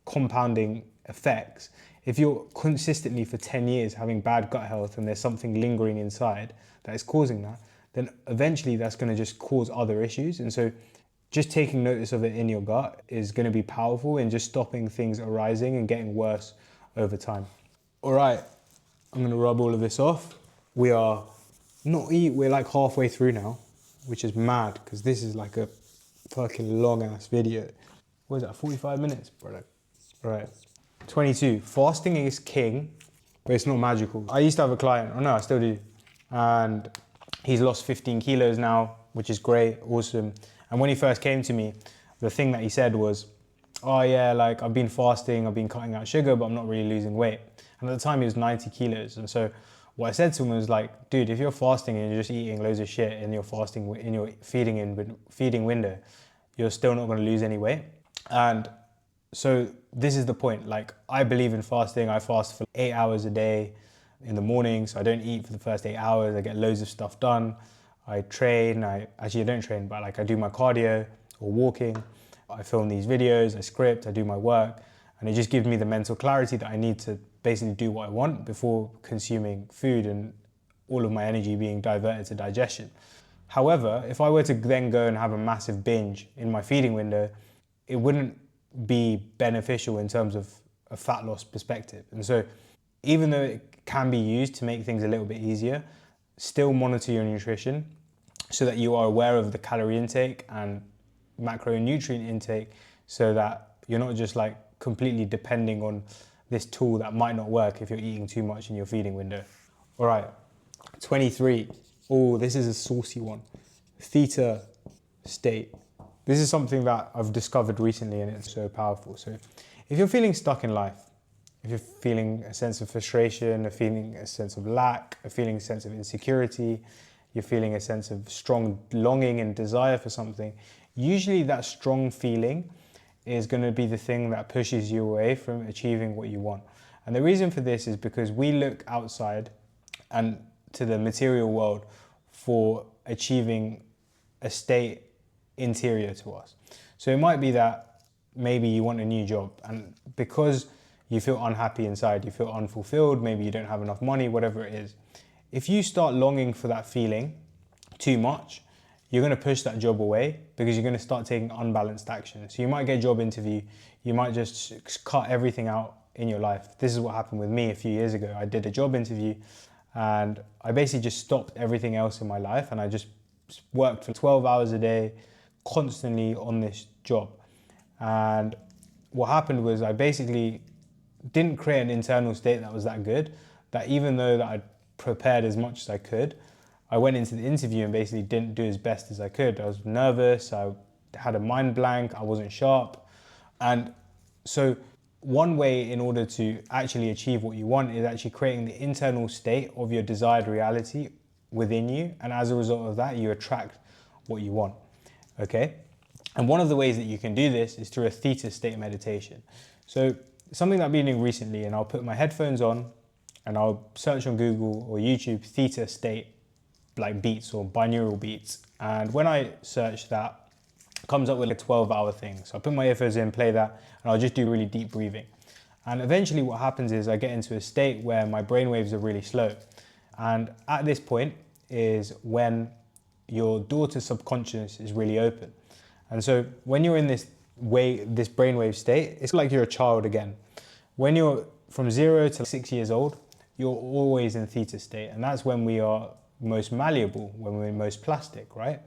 compounding effects, if you're consistently for 10 years having bad gut health and there's something lingering inside that is causing that, then eventually that's going to just cause other issues. And so just taking notice of it in your gut is going to be powerful in just stopping things arising and getting worse over time. All right, I'm going to rub all of this off. We're like halfway through now, which is mad because this is like a fucking long ass video. What is that, 45 minutes, brother? All right. 22, fasting is king, but it's not magical. I used to have a client, I still do, and he's lost 15 kilos now, which is great, awesome. And when he first came to me, the thing that he said was, oh yeah, like I've been fasting, I've been cutting out sugar, but I'm not really losing weight. And at the time he was 90 kilos. And so what I said to him was like, dude, if you're fasting and you're just eating loads of shit in your feeding window, you're still not gonna lose any weight. And so this is the point. Like, I believe in fasting. I fast for 8 hours a day in the morning. So I don't eat for the first 8 hours. I get loads of stuff done. I train. I don't train, but like I do my cardio or walking. I film these videos, I script, I do my work. And it just gives me the mental clarity that I need to basically do what I want before consuming food and all of my energy being diverted to digestion. However, if I were to then go and have a massive binge in my feeding window, it wouldn't be beneficial in terms of a fat loss perspective. And so even though it can be used to make things a little bit easier, still monitor your nutrition so that you are aware of the calorie intake and macronutrient intake, so that you're not just like completely depending on this tool that might not work if you're eating too much in your feeding window. All right, 23. Oh, this is a saucy one. Theta state. This is something that I've discovered recently and it's so powerful. So if you're feeling stuck in life, if you're feeling a sense of frustration, a feeling a sense of lack, a feeling a sense of insecurity, you're feeling a sense of strong longing and desire for something, usually that strong feeling is going to be the thing that pushes you away from achieving what you want. And the reason for this is because we look outside and to the material world for achieving a state interior to us. So it might be that maybe you want a new job, and because you feel unhappy inside, you feel unfulfilled, maybe you don't have enough money, whatever it is. If you start longing for that feeling too much, you're going to push that job away because you're going to start taking unbalanced action. So you might get a job interview, you might just cut everything out in your life. This is what happened with me a few years ago. I did a job interview and I basically just stopped everything else in my life and I just worked for 12 hours a day, constantly on this job. And what happened was I basically didn't create an internal state that was that good, that even though that I'd prepared as much as I could, I went into the interview and basically didn't do as best as I could. I was nervous, I had a mind blank, I wasn't sharp. And so one way in order to actually achieve what you want is actually creating the internal state of your desired reality within you. And as a result of that, you attract what you want, okay? And one of the ways that you can do this is through a theta state meditation. So something that I've been doing recently, and I'll put my headphones on and I'll search on Google or YouTube theta state like beats or binaural beats. And when I search that, it comes up with a 12-hour thing. So I put my earphones in, play that, and I'll just do really deep breathing. And eventually what happens is I get into a state where my brain waves are really slow. And at this point is when your door to subconscious is really open. And so when you're in this brainwave state, it's like you're a child again. When you're from 0 to 6 years old, you're always in theta state. And that's when we are most malleable, when we're most plastic, right?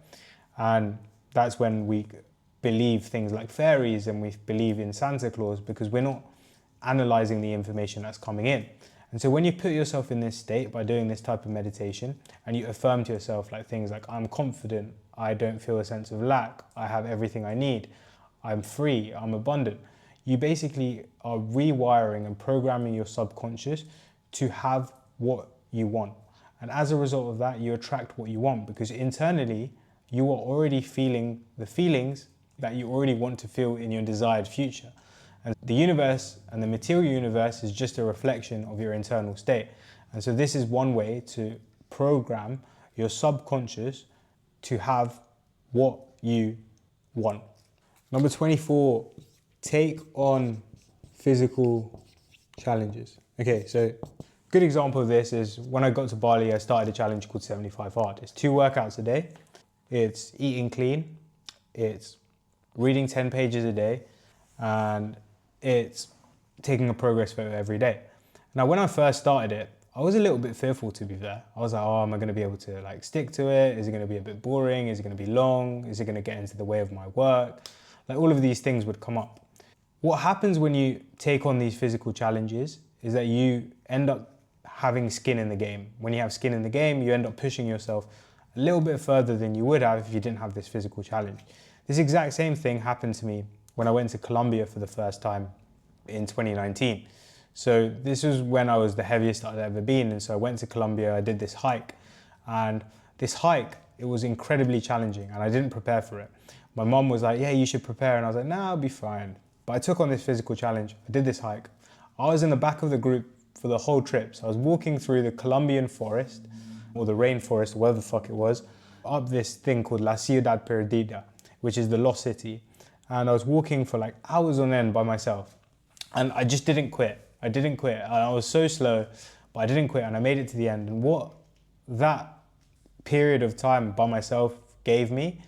And that's when we believe things like fairies and we believe in Santa Claus because we're not analyzing the information that's coming in. And so when you put yourself in this state by doing this type of meditation and you affirm to yourself like things like, I'm confident, I don't feel a sense of lack, I have everything I need, I'm free, I'm abundant. You basically are rewiring and programming your subconscious to have what you want. And as a result of that, you attract what you want because internally you are already feeling the feelings that you already want to feel in your desired future. And the universe and the material universe is just a reflection of your internal state. And so this is one way to program your subconscious to have what you want. Number 24, take on physical challenges. Okay, so good example of this is when I got to Bali, I started a challenge called 75 Hard. It's 2 workouts a day. It's eating clean. It's reading 10 pages a day. And it's taking a progress photo every day. Now, when I first started it, I was a little bit fearful, to be fair. I was like, oh, am I going to be able to like stick to it? Is it going to be a bit boring? Is it going to be long? Is it going to get into the way of my work? Like all of these things would come up. What happens when you take on these physical challenges is that you end up having skin in the game. When you have skin in the game, you end up pushing yourself a little bit further than you would have if you didn't have this physical challenge. This exact same thing happened to me when I went to Colombia for the first time in 2019. So this was when I was the heaviest I'd ever been. And so I went to Colombia, I did this hike. And this hike, it was incredibly challenging and I didn't prepare for it. My mom was like, yeah, you should prepare. And I was like, nah, I'll be fine. But I took on this physical challenge. I did this hike. I was in the back of the group for the whole trip. So I was walking through the Colombian forest or the rainforest, whatever the fuck it was, up this thing called La Ciudad Perdida, which is the lost city. And I was walking for like hours on end by myself. And I just didn't quit. I didn't quit. And I was so slow, but I didn't quit and I made it to the end. And what that period of time by myself gave me,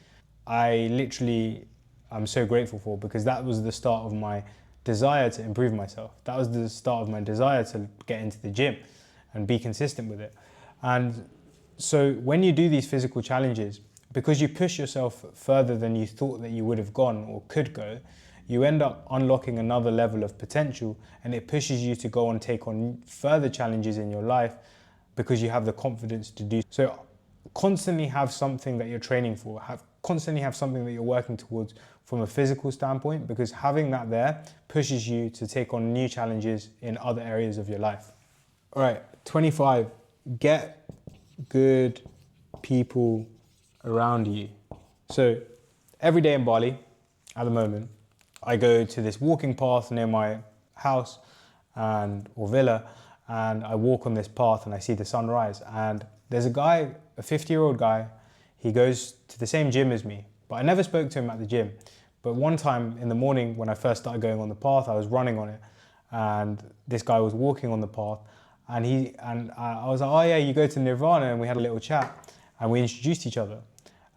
I'm so grateful for, because that was the start of my desire to improve myself. That was the start of my desire to get into the gym and be consistent with it. And so when you do these physical challenges, because you push yourself further than you thought that you would have gone or could go, you end up unlocking another level of potential and it pushes you to go and take on further challenges in your life because you have the confidence to do so. Constantly have something that you're training for, constantly have something that you're working towards from a physical standpoint, because having that there pushes you to take on new challenges in other areas of your life. All right, 25, get good people around you. So every day in Bali at the moment, I go to this walking path near my house or villa, and I walk on this path and I see the sunrise. And there's a guy, a 50-year-old guy, he goes to the same gym as me, but I never spoke to him at the gym. But one time in the morning when I first started going on the path, I was running on it, and this guy was walking on the path, and I was like, oh yeah, you go to Nirvana, and we had a little chat, and we introduced each other.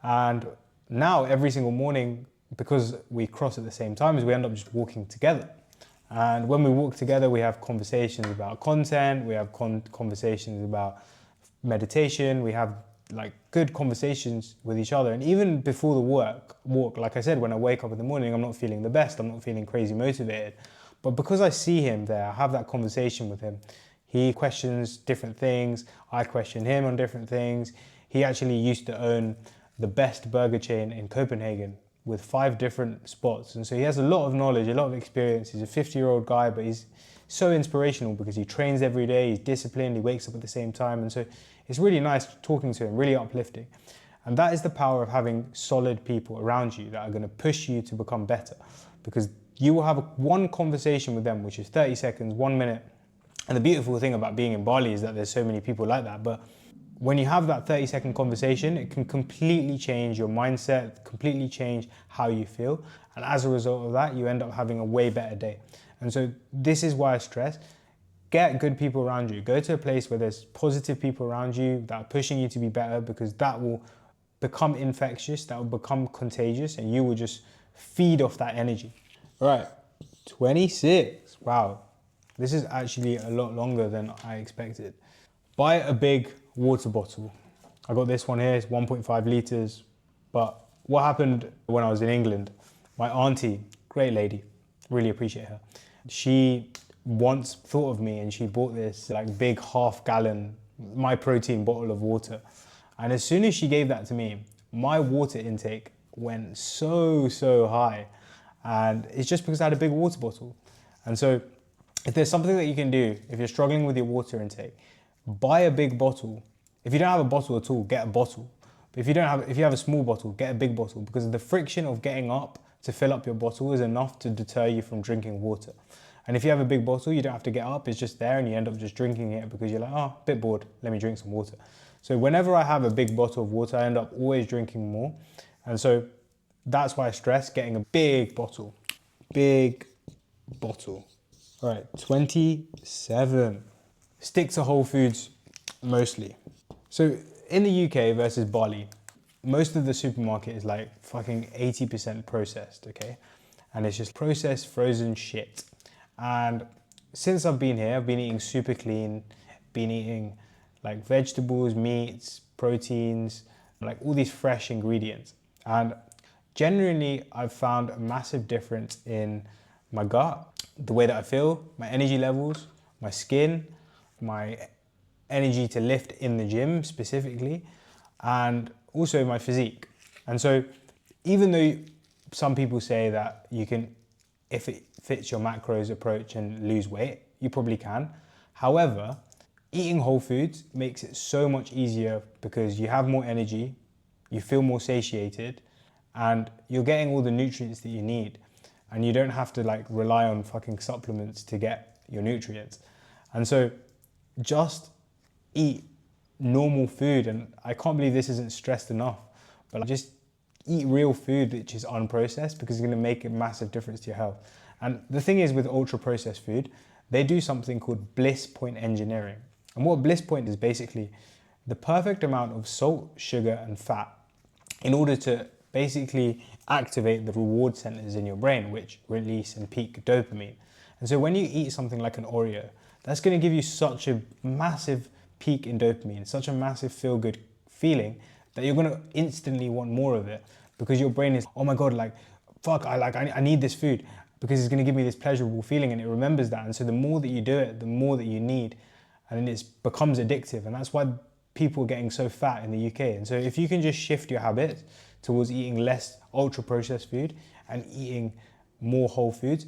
And now every single morning, because we cross at the same time, we end up just walking together. And when we walk together, we have conversations about content, we have conversations about meditation, we have like good conversations with each other. And even before the walk, like I said, when I wake up in the morning, I'm not feeling the best, I'm not feeling crazy motivated. But because I see him there, I have that conversation with him. He questions different things, I question him on different things. He actually used to own the best burger chain in Copenhagen with 5 different spots. And so he has a lot of knowledge, a lot of experience. He's a 50-year-old guy, but he's so inspirational because he trains every day, he's disciplined, he wakes up at the same time. And so it's really nice talking to him, really uplifting. And that is the power of having solid people around you that are going to push you to become better, because you will have one conversation with them, which is 30 seconds, 1 minute. And the beautiful thing about being in Bali is that there's so many people like that. But when you have that 30-second conversation, it can completely change your mindset, completely change how you feel. And as a result of that, you end up having a way better day. And so this is why I stress, get good people around you. Go to a place where there's positive people around you that are pushing you to be better, because that will become infectious, that will become contagious, and you will just feed off that energy. All right, 26. Wow, this is actually a lot longer than I expected. Buy a big water bottle. I got this one here, it's 1.5 liters. But what happened when I was in England, my auntie, great lady, really appreciate her. She once thought of me and she bought this like big half-gallon Myprotein bottle of water. And as soon as she gave that to me, my water intake went so high. And it's just because I had a big water bottle. And so if there's something that you can do, if you're struggling with your water intake, buy a big bottle. If you don't have a bottle at all, get a bottle. But if you have a small bottle, get a big bottle, because the friction of getting up to fill up your bottle is enough to deter you from drinking water. And if you have a big bottle, you don't have to get up, it's just there, and you end up just drinking it because you're like, oh, a bit bored, let me drink some water. So whenever I have a big bottle of water, I end up always drinking more. And so that's why I stress getting a big bottle. Big bottle. All right, 27. Stick to whole foods mostly. So in the UK versus Bali, most of the supermarket is like fucking 80% processed, okay? And it's just processed, frozen shit. And since I've been here, I've been eating super clean, been eating like vegetables, meats, proteins, like all these fresh ingredients. And genuinely, I've found a massive difference in my gut, the way that I feel, my energy levels, my skin, my energy to lift in the gym specifically, and also my physique. And so even though some people say that you can, if it fits your macros approach, and lose weight, you probably can. However, eating whole foods makes it so much easier because you have more energy, you feel more satiated, and you're getting all the nutrients that you need. And you don't have to like rely on fucking supplements to get your nutrients. And so just eat normal food. And I can't believe this isn't stressed enough, but just eat real food which is unprocessed, because it's going to make a massive difference to your health. And the thing is, with ultra processed food, they do something called bliss point engineering. And what bliss point is basically the perfect amount of salt, sugar, and fat in order to basically activate the reward centers in your brain, which release and peak dopamine. And so when you eat something like an Oreo, that's going to give you such a massive peak in dopamine, such a massive feel-good feeling, that you're going to instantly want more of it, because your brain is, oh my God, like, fuck, I need this food, because it's going to give me this pleasurable feeling, and it remembers that. And so the more that you do it, the more that you need. and it becomes addictive. And that's why people are getting so fat in the UK. And so if you can just shift your habits towards eating less ultra processed food and eating more whole foods,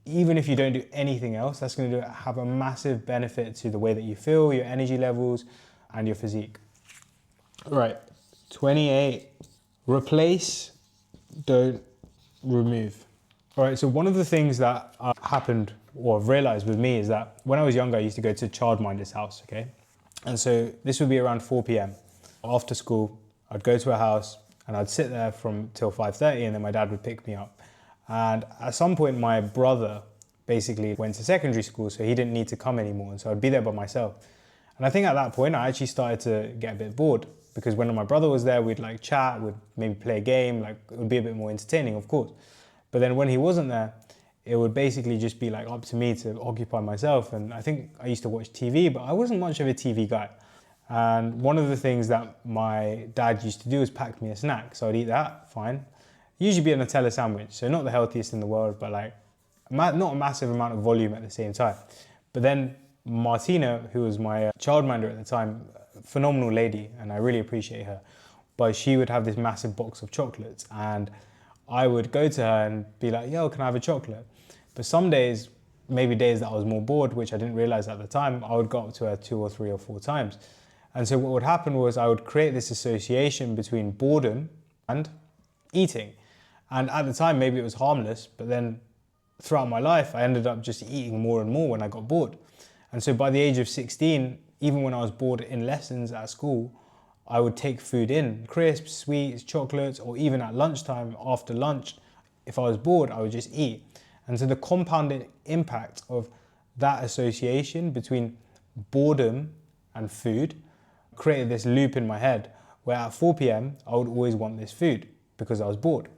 even if you don't do anything else, that's going to have a massive benefit to the way that you feel, your energy levels, and your physique. All right, 28. Replace, don't remove. All right, so one of the things that happened or I've realized with me is that when I was younger, I used to go to childminder's house, okay? And so this would be around 4 p.m. After school, I'd go to a house and I'd sit there from till 5:30, and then my dad would pick me up. And at some point, my brother basically went to secondary school, so he didn't need to come anymore. And so I'd be there by myself. And I think at that point, I actually started to get a bit bored, because when my brother was there, we'd like chat, we'd maybe play a game, like it would be a bit more entertaining, of course. But then when he wasn't there, it would basically just be like up to me to occupy myself. And I think I used to watch TV, but I wasn't much of a TV guy. And one of the things that my dad used to do was pack me a snack. So I'd eat that, fine. Usually be a Nutella sandwich, so not the healthiest in the world, but like not a massive amount of volume at the same time. But then Martina, who was my childminder at the time, phenomenal lady, and I really appreciate her, but she would have this massive box of chocolates, and I would go to her and be like, yo, can I have a chocolate? But some days, maybe days that I was more bored, which I didn't realize at the time, I would go up to her 2 or 3 or 4 times. And so what would happen was I would create this association between boredom and eating. And at the time, maybe it was harmless, but then throughout my life, I ended up just eating more and more when I got bored. And so by the age of 16, even when I was bored in lessons at school, I would take food in, crisps, sweets, chocolates, or even at lunchtime, after lunch, if I was bored, I would just eat. And so the compounded impact of that association between boredom and food created this loop in my head where at 4 p.m. I would always want this food because I was bored.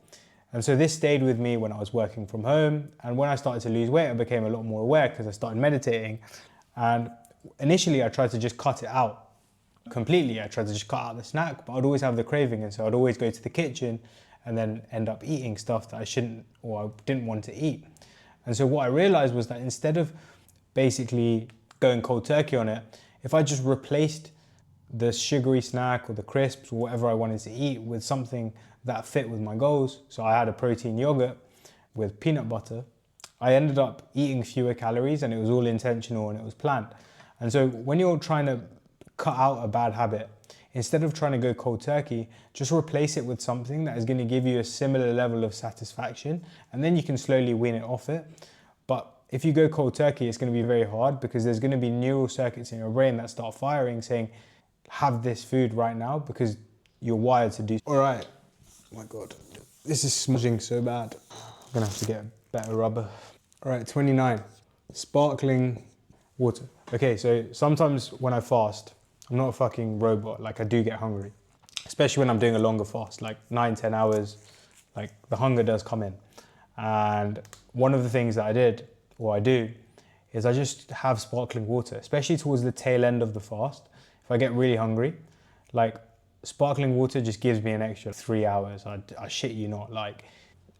And so this stayed with me when I was working from home. And when I started to lose weight, I became a lot more aware because I started meditating. And initially I tried to just cut it out completely. I tried to just cut out the snack, but I'd always have the craving. And so I'd always go to the kitchen and then end up eating stuff that I shouldn't or I didn't want to eat. And so what I realized was that instead of basically going cold turkey on it, if I just replaced the sugary snack or the crisps or whatever I wanted to eat with something that fit with my goals. So I had a protein yogurt with peanut butter. I ended up eating fewer calories, and it was all intentional and it was planned. And so when you're trying to cut out a bad habit, instead of trying to go cold turkey, just replace it with something that is going to give you a similar level of satisfaction, and then you can slowly wean it off it. But if you go cold turkey, it's going to be very hard because there's going to be neural circuits in your brain that start firing saying, have this food right now, because you're wired to do. All right. Oh my God, this is smudging so bad. I'm gonna have to get a better rubber. All right, 29, sparkling water. Okay, so sometimes when I fast, I'm not a fucking robot. Like I do get hungry, especially when I'm doing a longer fast, like 9-10 hours, like the hunger does come in. And one of the things that I did, or I do, is I just have sparkling water, especially towards the tail end of the fast. If I get really hungry, like sparkling water just gives me an extra 3 hours. I shit you not, like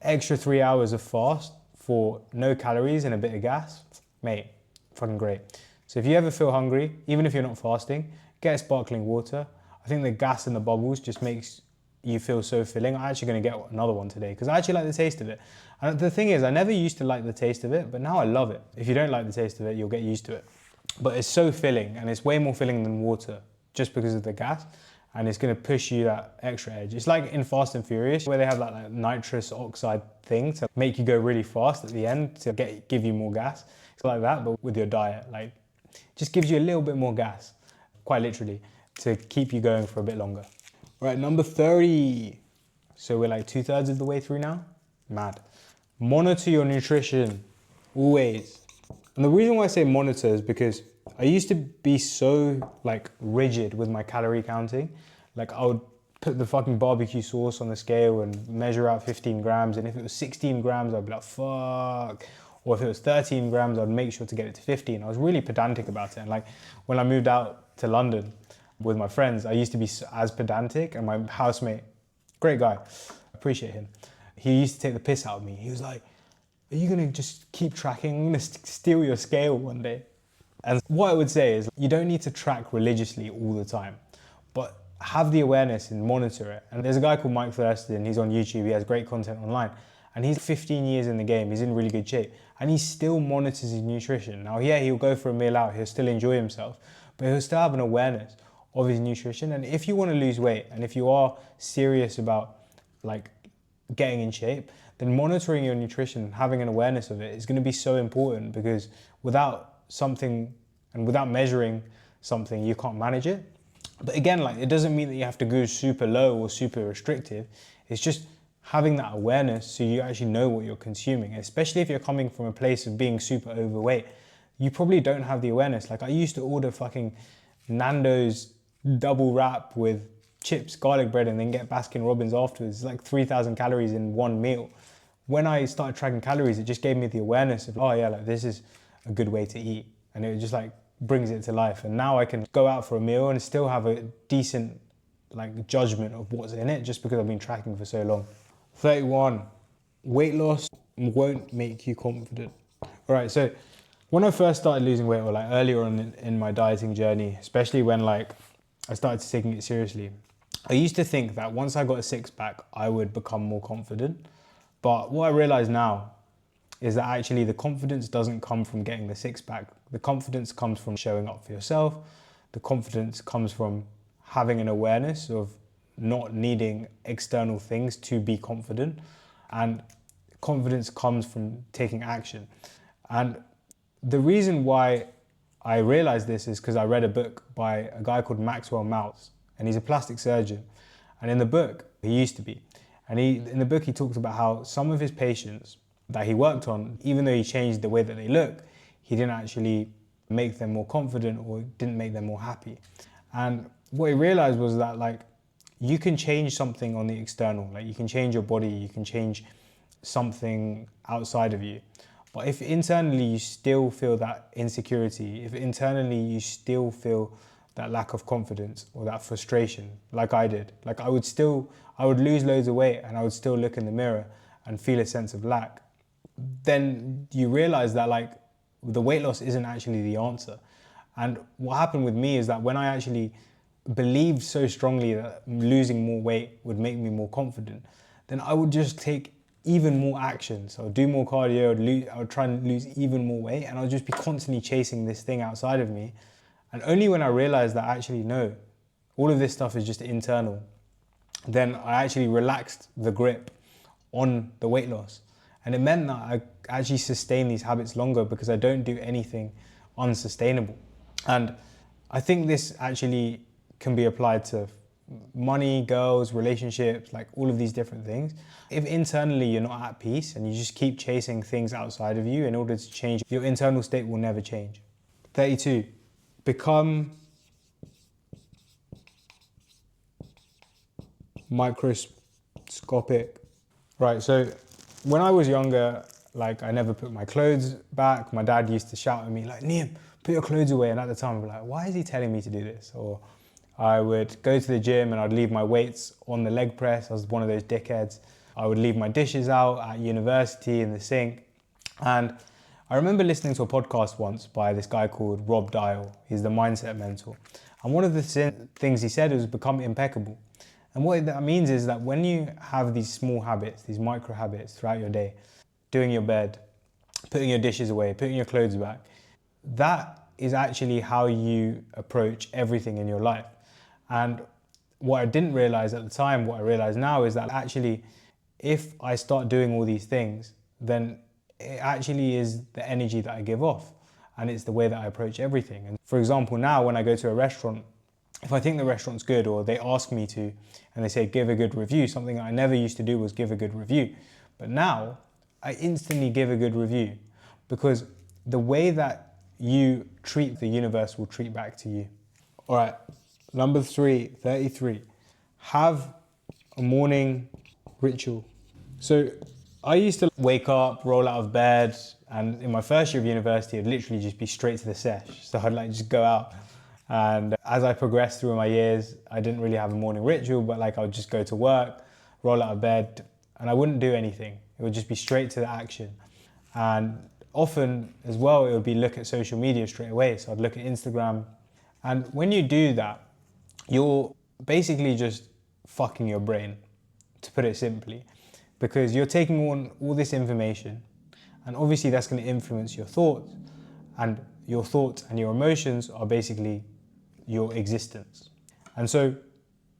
extra 3 hours of fast for no calories and a bit of gas, mate, fucking great. So if you ever feel hungry, even if you're not fasting, get a sparkling water. I think the gas and the bubbles just makes you feel so filling. I'm actually gonna get another one today because I actually like the taste of it. And the thing is, I never used to like the taste of it, but now I love it. If you don't like the taste of it, you'll get used to it. But it's so filling, and it's way more filling than water just because of the gas, and it's going to push you that extra edge. It's like in Fast and Furious where they have that like nitrous oxide thing to make you go really fast at the end to give you more gas. It's like that, but with your diet, like just gives you a little bit more gas, quite literally, to keep you going for a bit longer. All right, number 30. So we're like 2/3 of the way through now. Mad. Monitor your nutrition, always. And the reason why I say monitor is because I used to be so like rigid with my calorie counting. Like I would put the fucking barbecue sauce on the scale and measure out 15 grams. And if it was 16 grams, I'd be like, fuck. Or if it was 13 grams, I'd make sure to get it to 15. I was really pedantic about it. And like when I moved out to London with my friends, I used to be as pedantic, and my housemate, great guy, appreciate him. He used to take the piss out of me. He was like, are you gonna just keep tracking? I'm gonna steal your scale one day. And what I would say is you don't need to track religiously all the time, but have the awareness and monitor it. And there's a guy called Mike Thurston, he's on YouTube, he has great content online, and he's 15 years in the game, he's in really good shape, and he still monitors his nutrition. Now, yeah, he'll go for a meal out, he'll still enjoy himself, but he'll still have an awareness of his nutrition. And if you want to lose weight, and if you are serious about like getting in shape, then monitoring your nutrition, having an awareness of it is going to be so important, because without something and without measuring something, you can't manage it. But again, like, it doesn't mean that you have to go super low or super restrictive. It's just having that awareness so you actually know what you're consuming, especially if you're coming from a place of being super overweight. You probably don't have the awareness. Like, I used to order fucking Nando's double wrap with chips, garlic bread, and then get Baskin Robbins afterwards. It's like 3,000 calories in one meal. When I started tracking calories, it just gave me the awareness of, oh yeah, like, this is a good way to eat. And it just like brings it to life. And now I can go out for a meal and still have a decent like judgment of what's in it, just because I've been tracking for so long. 31, weight loss won't make you confident. All right, so when I first started losing weight, or like earlier on in my dieting journey, especially when like I started taking it seriously, I used to think that once I got a six pack, I would become more confident. But what I realize now is that actually the confidence doesn't come from getting the six pack. The confidence comes from showing up for yourself. The confidence comes from having an awareness of not needing external things to be confident. And confidence comes from taking action. And the reason why I realized this is because I read a book by a guy called Maxwell Maltz, and he's a plastic surgeon. And in the book, he used to be, and in the book he talks about how some of his patients that he worked on, even though he changed the way that they look, he didn't actually make them more confident or didn't make them more happy. And what he realized was that like you can change something on the external, like you can change your body, you can change something outside of you. But if internally you still feel that insecurity, if internally you still feel that lack of confidence or that frustration, like I did, like I would lose loads of weight and I would still look in the mirror and feel a sense of lack, then you realize that like the weight loss isn't actually the answer. And what happened with me is that when I actually believed so strongly that losing more weight would make me more confident, then I would just take even more action. So I'd do more cardio, I would try and lose even more weight, and I'd just be constantly chasing this thing outside of me. And only when I realized that actually, no, all of this stuff is just internal, then I actually relaxed the grip on the weight loss. And it meant that I actually sustain these habits longer because I don't do anything unsustainable. And I think this actually can be applied to money, girls, relationships, like all of these different things. If internally you're not at peace and you just keep chasing things outside of you in order to change, your internal state will never change. 32, become microscopic. Right, so when I was younger, like I never put my clothes back. My dad used to shout at me like, Liam, put your clothes away. And at the time I'd be like, why is he telling me to do this? Or I would go to the gym and I'd leave my weights on the leg press. I was one of those dickheads. I would leave my dishes out at university in the sink. And I remember listening to a podcast once by this guy called Rob Dial. He's the mindset mentor. And one of the things he said was become impeccable. And what that means is that when you have these small habits, these micro habits throughout your day, doing your bed, putting your dishes away, putting your clothes back, that is actually how you approach everything in your life. And what I didn't realize at the time, what I realize now is that actually, if I start doing all these things, then it actually is the energy that I give off. And it's the way that I approach everything. And for example, now when I go to a restaurant, if I think the restaurant's good or they ask me to, and they say, give a good review, something I never used to do was give a good review. But now I instantly give a good review, because the way that you treat the universe will treat back to you. All right, number 33, have a morning ritual. So I used to wake up, roll out of bed, and in my first year of university, I'd literally just be straight to the sesh. So I'd like just go out. And as I progressed through my years, I didn't really have a morning ritual, but like I would just go to work, roll out of bed, and I wouldn't do anything. It would just be straight to the action. And often as well, it would be look at social media straight away. So I'd look at Instagram. And when you do that, you're basically just fucking your brain, to put it simply, because you're taking on all this information, and obviously that's going to influence your thoughts, and your thoughts and your emotions are basically your existence. And so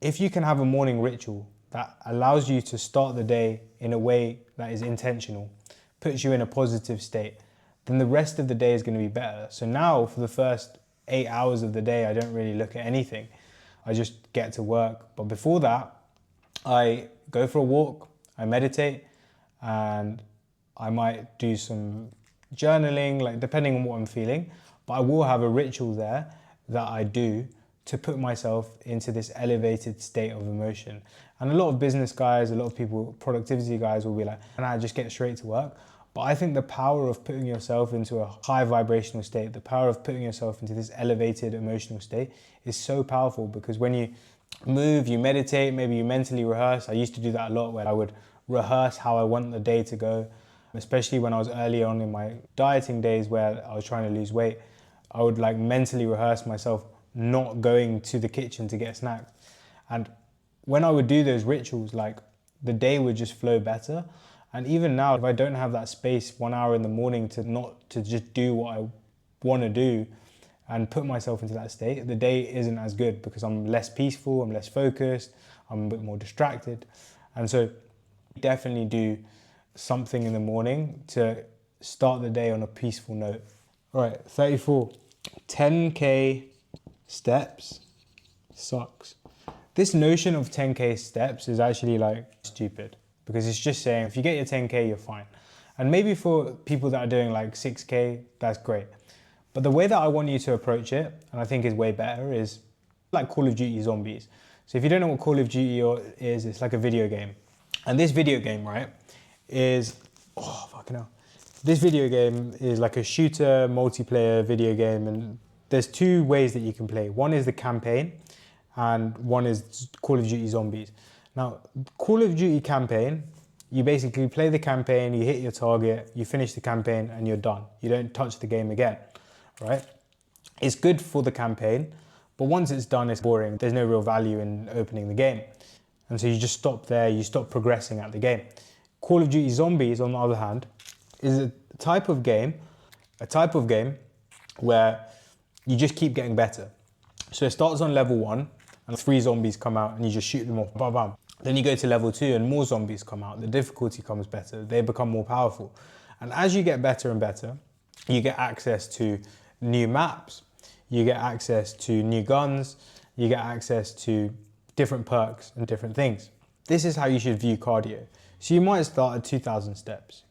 if you can have a morning ritual that allows you to start the day in a way that is intentional, puts you in a positive state, then the rest of the day is going to be better. So now for the first 8 hours of the day, I don't really look at anything. I just get to work. But before that, I go for a walk, I meditate, and I might do some journaling, like depending on what I'm feeling. But I will have a ritual there that I do to put myself into this elevated state of emotion. And a lot of business guys, a lot of people, productivity guys will be like, and I just get straight to work. But I think the power of putting yourself into a high vibrational state, the power of putting yourself into this elevated emotional state is so powerful, because when you move, you meditate, maybe you mentally rehearse. I used to do that a lot, where I would rehearse how I want the day to go, especially when I was early on in my dieting days where I was trying to lose weight. I would like mentally rehearse myself not going to the kitchen to get snacks. And when I would do those rituals, like the day would just flow better. And even now, if I don't have that space 1 hour in the morning to just do what I want to do and put myself into that state, the day isn't as good, because I'm less peaceful, I'm less focused, I'm a bit more distracted. And so definitely do something in the morning to start the day on a peaceful note. All right, 34, 10K steps sucks. This notion of 10K steps is actually like stupid, because it's just saying if you get your 10K, you're fine. And maybe for people that are doing like 6K, that's great. But the way that I want you to approach it, and I think is way better, is like Call of Duty Zombies. So if you don't know what Call of Duty is, it's like a video game. And this video game, right, is, oh, fucking hell. This video game is like a shooter, multiplayer video game, and there's two ways that you can play. One is the campaign, and one is Call of Duty Zombies. Now, Call of Duty campaign, you basically play the campaign, you hit your target, you finish the campaign, and you're done. You don't touch the game again, right? It's good for the campaign, but once it's done, it's boring. There's no real value in opening the game. And so you just stop there, you stop progressing at the game. Call of Duty Zombies, on the other hand, is a type of game where you just keep getting better. So it starts on level 1, and 3 zombies come out, and you just shoot them off, bam, bam. Then you go to level 2, and more zombies come out. The difficulty comes better. They become more powerful. And as you get better and better, you get access to new maps, you get access to new guns, you get access to different perks and different things. This is how you should view cardio. So you might start at 2,000 steps.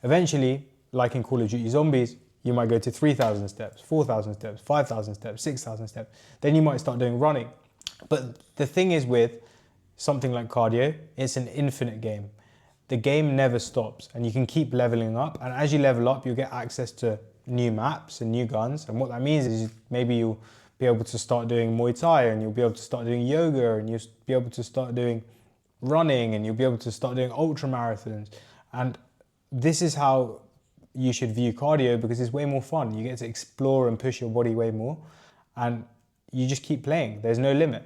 Eventually, like in Call of Duty Zombies, you might go to 3,000 steps, 4,000 steps, 5,000 steps, 6,000 steps. Then you might start doing running. But the thing is with something like cardio, it's an infinite game. The game never stops, and you can keep leveling up. And as you level up, you'll get access to new maps and new guns. And what that means is maybe you'll be able to start doing Muay Thai, and you'll be able to start doing yoga, and you'll be able to start doing running, and you'll be able to start doing ultra marathons. And this is how you should view cardio, because it's way more fun. You get to explore and push your body way more, and you just keep playing. There's no limit.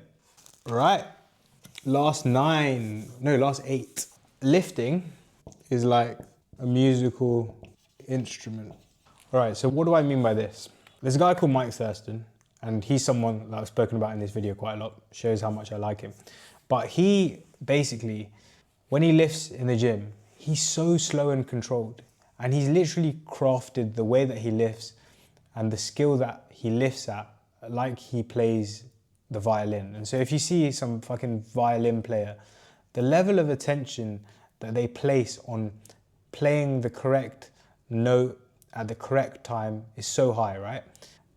All right, last 8. Lifting is like a musical instrument. All right, so what do I mean by this? There's a guy called Mike Thurston, and he's someone that I've spoken about in this video quite a lot. Shows how much I like him. But he basically, when he lifts in the gym, he's so slow and controlled. And he's literally crafted the way that he lifts and the skill that he lifts at, like he plays the violin. And so if you see some fucking violin player, the level of attention that they place on playing the correct note at the correct time is so high, right?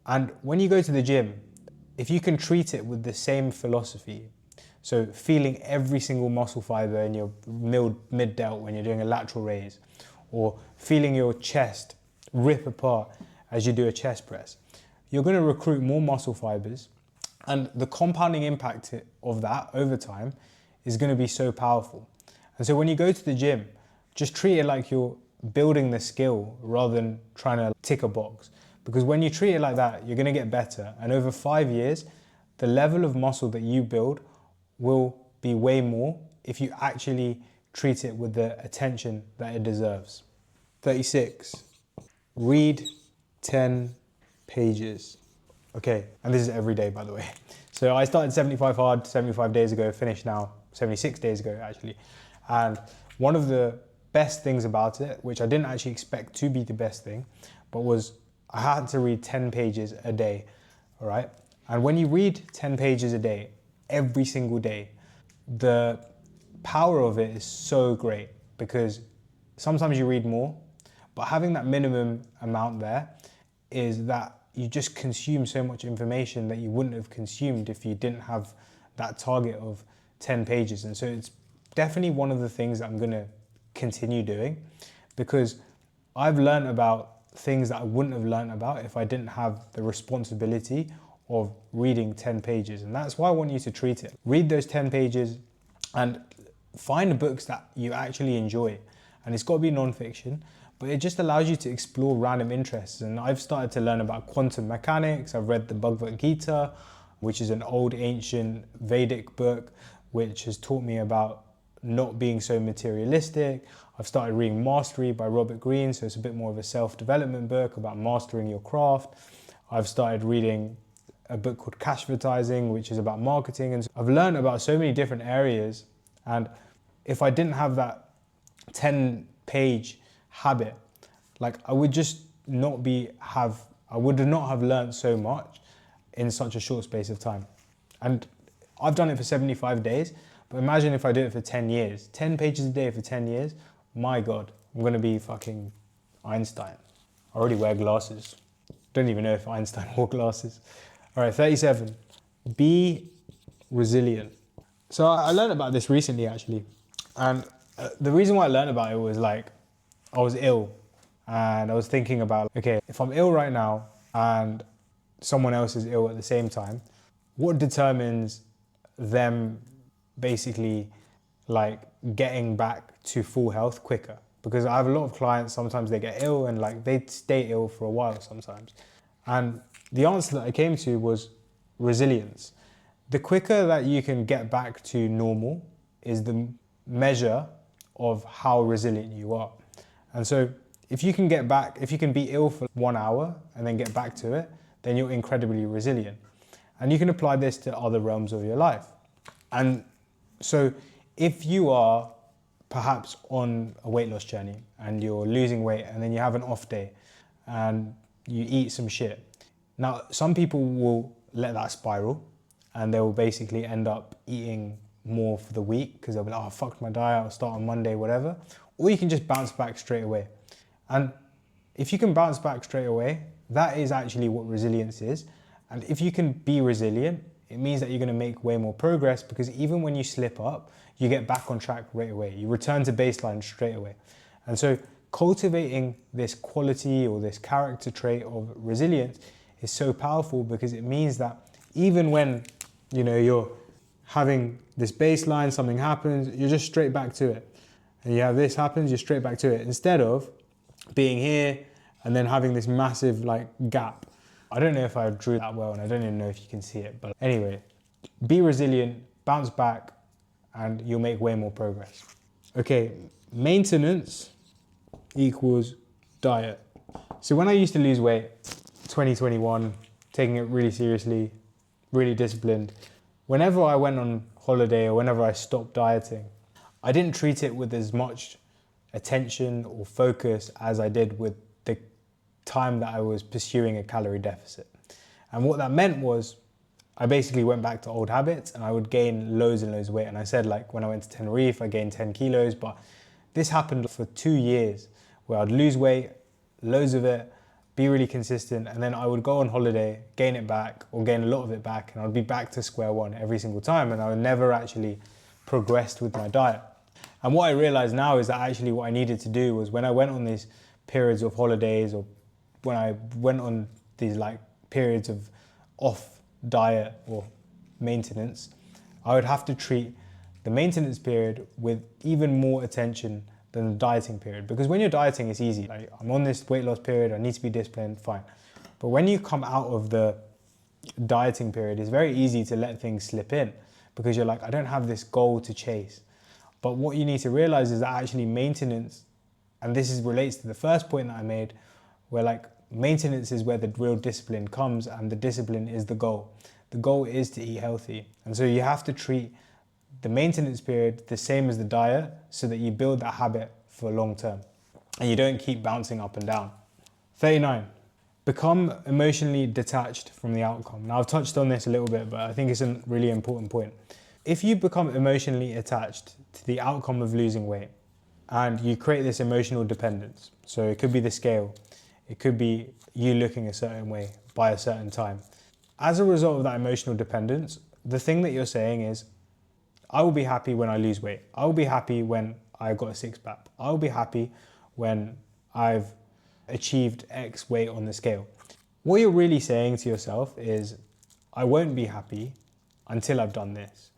And when you go to the gym, if you can treat it with the same philosophy, so feeling every single muscle fiber in your mid-delt when you're doing a lateral raise, or feeling your chest rip apart as you do a chest press, you're going to recruit more muscle fibers, and the compounding impact of that over time is going to be so powerful. And so when you go to the gym, just treat it like you're building the skill rather than trying to tick a box. Because when you treat it like that, you're gonna get better. And over 5 years, the level of muscle that you build will be way more if you actually treat it with the attention that it deserves. 36, read 10 pages. Okay, and this is every day, by the way. So I started 75 Hard 75 days ago, finished now 76 days ago, actually. And one of the best things about it, which I didn't actually expect to be the best thing, but was I had to read 10 pages a day, all right? And when you read 10 pages a day, every single day, the power of it is so great, because sometimes you read more, but having that minimum amount there is that you just consume so much information that you wouldn't have consumed if you didn't have that target of 10 pages. And so it's definitely one of the things that I'm gonna continue doing, because I've learned about things that I wouldn't have learned about if I didn't have the responsibility of reading 10 pages. And that's why I want you to treat it. Read those 10 pages and find books that you actually enjoy. And it's got to be non-fiction, but it just allows you to explore random interests. And I've started to learn about quantum mechanics. I've read the Bhagavad Gita, which is an old ancient Vedic book, which has taught me about not being so materialistic. I've started reading Mastery by Robert Greene, so it's a bit more of a self-development book about mastering your craft. I've started reading a book called Cashvertising, which is about marketing. And so I've learned about so many different areas. And if I didn't have that 10-page habit, like I would just not I would not have learned so much in such a short space of time. And I've done it for 75 days, but imagine if I do it for 10 years, 10 pages a day for 10 years, my God, I'm gonna be fucking Einstein. I already wear glasses. Don't even know if Einstein wore glasses. All right, 37, be resilient. So I learned about this recently, actually. And the reason why I learned about it was like, I was ill and I was thinking about, okay, if I'm ill right now and someone else is ill at the same time, what determines them basically like getting back to full health quicker? Because I have a lot of clients, sometimes they get ill and like they stay ill for a while sometimes. And the answer that I came to was resilience. The quicker that you can get back to normal is the measure of how resilient you are. And so if you can be ill for 1 hour and then get back to it, then you're incredibly resilient. And you can apply this to other realms of your life. And so if you are perhaps on a weight loss journey and you're losing weight and then you have an off day and you eat some shit. Now, some people will let that spiral and they will basically end up eating more for the week because they'll be like, oh, I fucked my diet, I'll start on Monday, whatever. Or you can just bounce back straight away. And if you can bounce back straight away, that is actually what resilience is. And if you can be resilient, it means that you're going to make way more progress, because even when you slip up, you get back on track right away. You return to baseline straight away. And so cultivating this quality or this character trait of resilience is so powerful, because it means that even when, you know, you're having this baseline, something happens, you're just straight back to it. And you have this happens, you're straight back to it. Instead of being here and then having this massive like gap. I don't know if I drew that well, and I don't even know if you can see it, but anyway, be resilient, bounce back, and you'll make way more progress. Okay, maintenance equals diet. So when I used to lose weight, 2021, taking it really seriously, really disciplined, whenever I went on holiday or whenever I stopped dieting, I didn't treat it with as much attention or focus as I did with the time that I was pursuing a calorie deficit. And what that meant was I basically went back to old habits and I would gain loads and loads of weight. And I said, like, when I went to Tenerife, I gained 10 kilos, but this happened for 2 years where I'd lose weight, loads of it, be really consistent, and then I would go on holiday, gain it back or gain a lot of it back, and I'd be back to square one every single time, and I would never actually progressed with my diet. And what I realized now is that actually what I needed to do was, when I went on these periods of holidays or when I went on these like periods of off diet or maintenance, I would have to treat the maintenance period with even more attention than the dieting period. Because when you're dieting, it's easy. Like, I'm on this weight loss period, I need to be disciplined, fine. But when you come out of the dieting period, it's very easy to let things slip in because you're like, I don't have this goal to chase. But what you need to realize is that actually maintenance, and this relates to the first point that I made, where like maintenance is where the real discipline comes, and the discipline is the goal. The goal is to eat healthy. And so you have to treat the maintenance period the same as the diet so that you build that habit for long term and you don't keep bouncing up and down. 39, become emotionally detached from the outcome. Now I've touched on this a little bit, but I think it's a really important point. If you become emotionally attached to the outcome of losing weight and you create this emotional dependence, so it could be the scale, it could be you looking a certain way by a certain time. As a result of that emotional dependence, the thing that you're saying is, I will be happy when I lose weight. I will be happy when I got a six-pack. I will be happy when I've achieved X weight on the scale. What you're really saying to yourself is, I won't be happy until I've done this.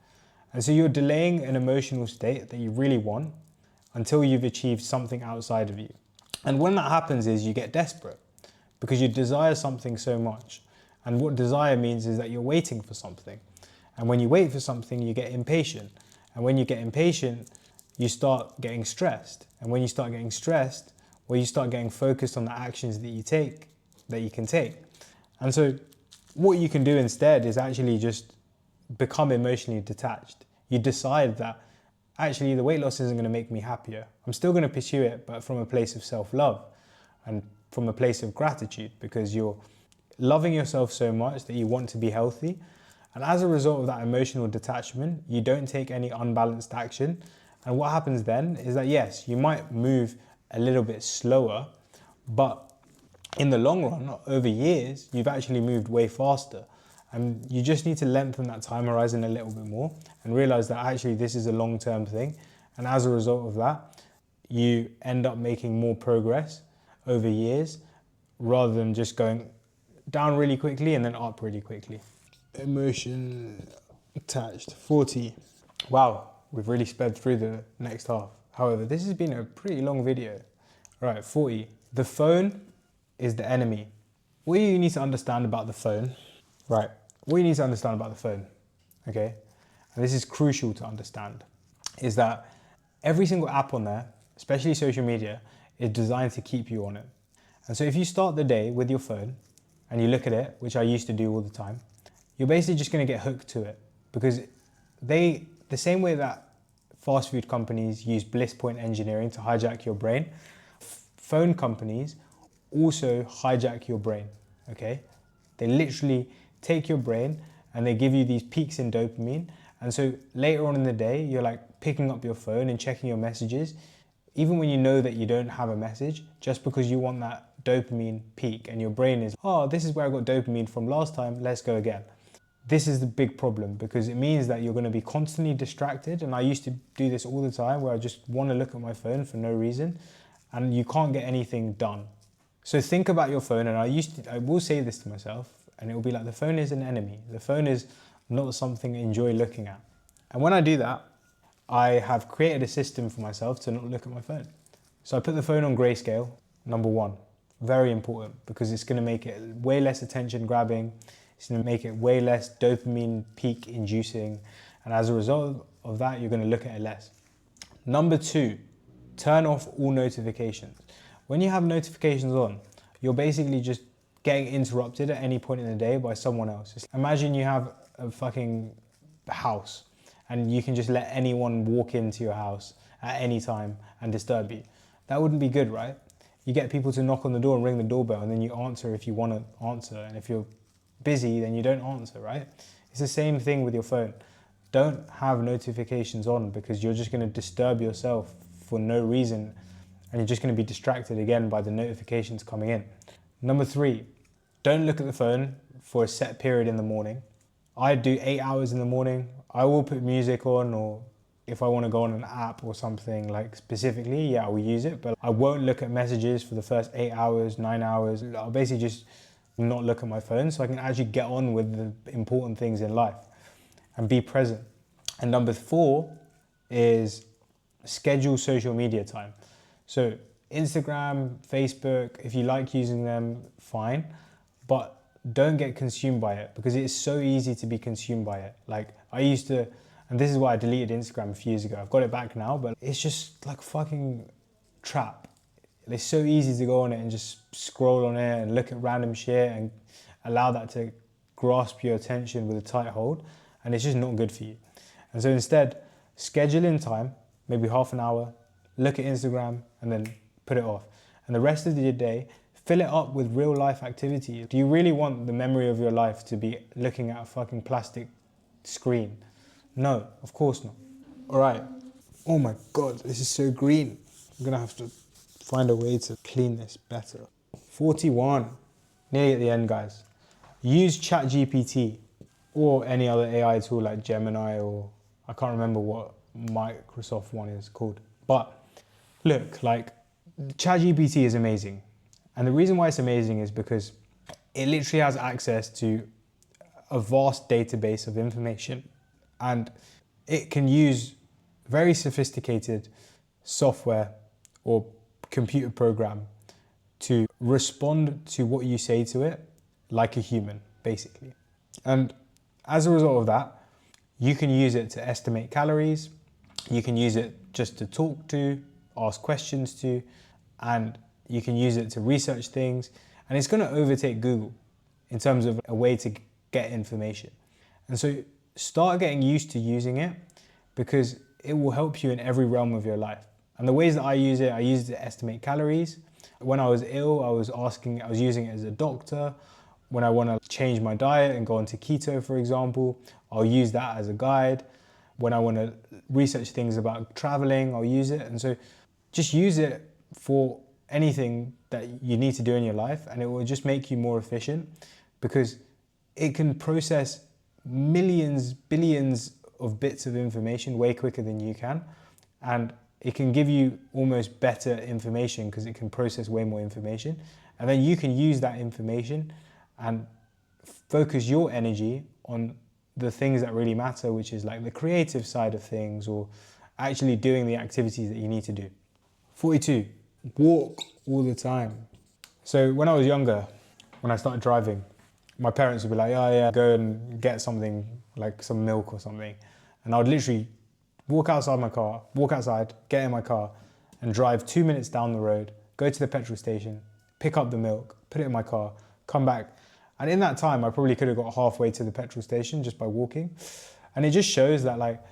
And so you're delaying an emotional state that you really want until you've achieved something outside of you. And when that happens is you get desperate because you desire something so much. And what desire means is that you're waiting for something. And when you wait for something, you get impatient. And when you get impatient, you start getting stressed. And when you start getting stressed, well, you start getting focused on the actions that you can take. And so what you can do instead is actually just become emotionally detached. You decide that actually the weight loss isn't going to make me happier. I'm still going to pursue it, but from a place of self-love and from a place of gratitude, because you're loving yourself so much that you want to be healthy. And as a result of that emotional detachment, you don't take any unbalanced action. And what happens then is that, yes, you might move a little bit slower, but in the long run, over years, you've actually moved way faster. And you just need to lengthen that time horizon a little bit more and realize that actually this is a long-term thing. And as a result of that, you end up making more progress over years rather than just going down really quickly and then up really quickly. Emotion attached, 40. Wow, we've really sped through the next half. However, this has been a pretty long video. All right, 40. The phone is the enemy. What you need to understand about the phone, right? What you need to understand about the phone, okay? And this is crucial to understand, is that every single app on there, especially social media, is designed to keep you on it. And so if you start the day with your phone and you look at it, which I used to do all the time, you're basically just going to get hooked to it because the same way that fast food companies use bliss point engineering to hijack your brain, phone companies also hijack your brain, okay? They literally take your brain and they give you these peaks in dopamine. And so later on in the day, you're like picking up your phone and checking your messages, even when you know that you don't have a message, just because you want that dopamine peak and your brain is, oh, this is where I got dopamine from last time, let's go again. This is the big problem because it means that you're going to be constantly distracted. And I used to do this all the time where I just want to look at my phone for no reason and you can't get anything done. So think about your phone, and I will say this to myself, and it will be like, the phone is an enemy. The phone is not something I enjoy looking at. And when I do that, I have created a system for myself to not look at my phone. So I put the phone on grayscale, number one, very important, because it's going to make it way less attention grabbing. It's going to make it way less dopamine peak inducing. And as a result of that, you're going to look at it less. Number two, turn off all notifications. When you have notifications on, you're basically just getting interrupted at any point in the day by someone else. Just imagine you have a fucking house and you can just let anyone walk into your house at any time and disturb you. That wouldn't be good, right? You get people to knock on the door and ring the doorbell and then you answer if you want to answer. And if you're busy, then you don't answer, right? It's the same thing with your phone. Don't have notifications on because you're just going to disturb yourself for no reason. And you're just going to be distracted again by the notifications coming in. Number three, don't look at the phone for a set period in the morning. I do 8 hours in the morning. I will put music on, or if I want to go on an app or something like specifically, yeah, I will use it. But I won't look at messages for the first 8 hours, 9 hours. I'll basically just not look at my phone so I can actually get on with the important things in life and be present. And number four is schedule social media time. So Instagram, Facebook, if you like using them, fine, but don't get consumed by it, because it's so easy to be consumed by it. Like I used to, and this is why I deleted Instagram a few years ago. I've got it back now, but it's just like a fucking trap. It's so easy to go on it and just scroll on it and look at random shit and allow that to grasp your attention with a tight hold, and it's just not good for you. And so instead, schedule in time, maybe half an hour, look at Instagram and then put it off. And the rest of your day, fill it up with real life activity. Do you really want the memory of your life to be looking at a fucking plastic screen? No, of course not. All right. Oh my God, this is so green. I'm gonna have to find a way to clean this better. 41, nearly at the end, guys. Use ChatGPT or any other AI tool like Gemini, or I can't remember what Microsoft one is called. But look, like ChatGPT is amazing. And the reason why it's amazing is because it literally has access to a vast database of information, and it can use very sophisticated software or computer program to respond to what you say to it like a human, basically. And as a result of that, you can use it to estimate calories, you can use it just to talk to, ask questions to, and you can use it to research things, and it's going to overtake Google in terms of a way to get information. And so start getting used to using it, because it will help you in every realm of your life. And the ways that I use it to estimate calories. When I was ill, I was using it as a doctor. When I want to change my diet and go onto keto, for example, I'll use that as a guide. When I want to research things about traveling, I'll use it. And so just use it for anything that you need to do in your life, and it will just make you more efficient, because it can process millions, billions of bits of information way quicker than you can. And it can give you almost better information because it can process way more information. And then you can use that information and focus your energy on the things that really matter, which is like the creative side of things, or actually doing the activities that you need to do. 42, walk all the time. So when I was younger, when I started driving, my parents would be like, oh yeah, go and get something, like some milk or something. And I would literally walk outside, get in my car and drive 2 minutes down the road, go to the petrol station, pick up the milk, put it in my car, come back. And in that time, I probably could have got halfway to the petrol station just by walking. And it just shows that like,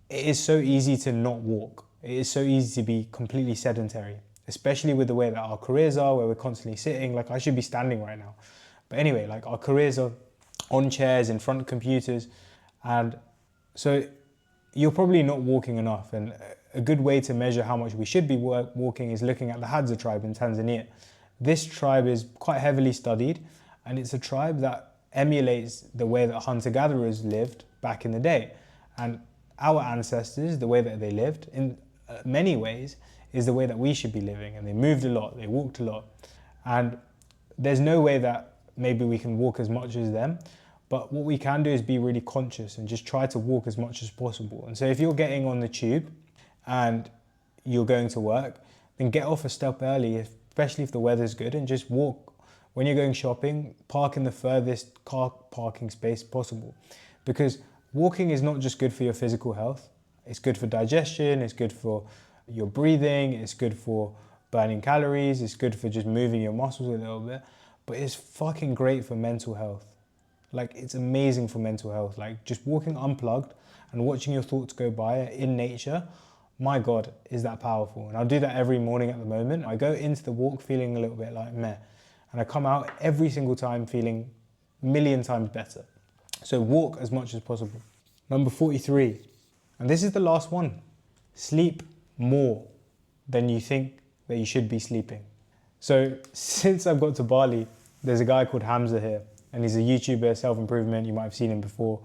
it is so easy to not walk. It is so easy to be completely sedentary, especially with the way that our careers are, where we're constantly sitting. Like I should be standing right now. But anyway, like our careers are on chairs in front of computers. And so you're probably not walking enough. And a good way to measure how much we should be walking is looking at the Hadza tribe in Tanzania. This tribe is quite heavily studied, and it's a tribe that emulates the way that hunter-gatherers lived back in the day. And our ancestors, the way that they lived, in many ways, is the way that we should be living. And they moved a lot, they walked a lot. And there's no way that maybe we can walk as much as them, but what we can do is be really conscious and just try to walk as much as possible. And so if you're getting on the tube and you're going to work, then get off a step early, especially if the weather's good, and just walk. When you're going shopping, park in the furthest car parking space possible. Because walking is not just good for your physical health, it's good for digestion, it's good for your breathing, it's good for burning calories, it's good for just moving your muscles a little bit, but it's fucking great for mental health. Like, it's amazing for mental health. Like, just walking unplugged and watching your thoughts go by in nature, my God, is that powerful. And I'll do that every morning at the moment. I go into the walk feeling a little bit like meh, and I come out every single time feeling a million times better. So walk as much as possible. Number 43, and this is the last one. Sleep more than you think that you should be sleeping. So since I've got to Bali, there's a guy called Hamza here, and he's a YouTuber, self-improvement. You might have seen him before.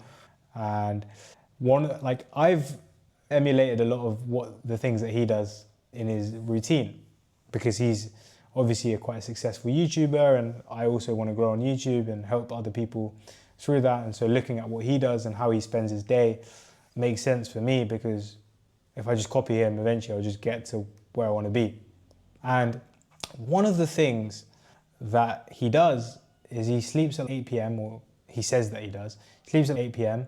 And I've emulated a lot of what the things that he does in his routine, because he's obviously quite a successful YouTuber, and I also want to grow on YouTube and help other people through that. And so looking at what he does and how he spends his day makes sense for me, because if I just copy him, eventually I'll just get to where I want to be. And one of the things that he does is he sleeps at 8 p.m, or he says that he does. He sleeps at 8 p.m.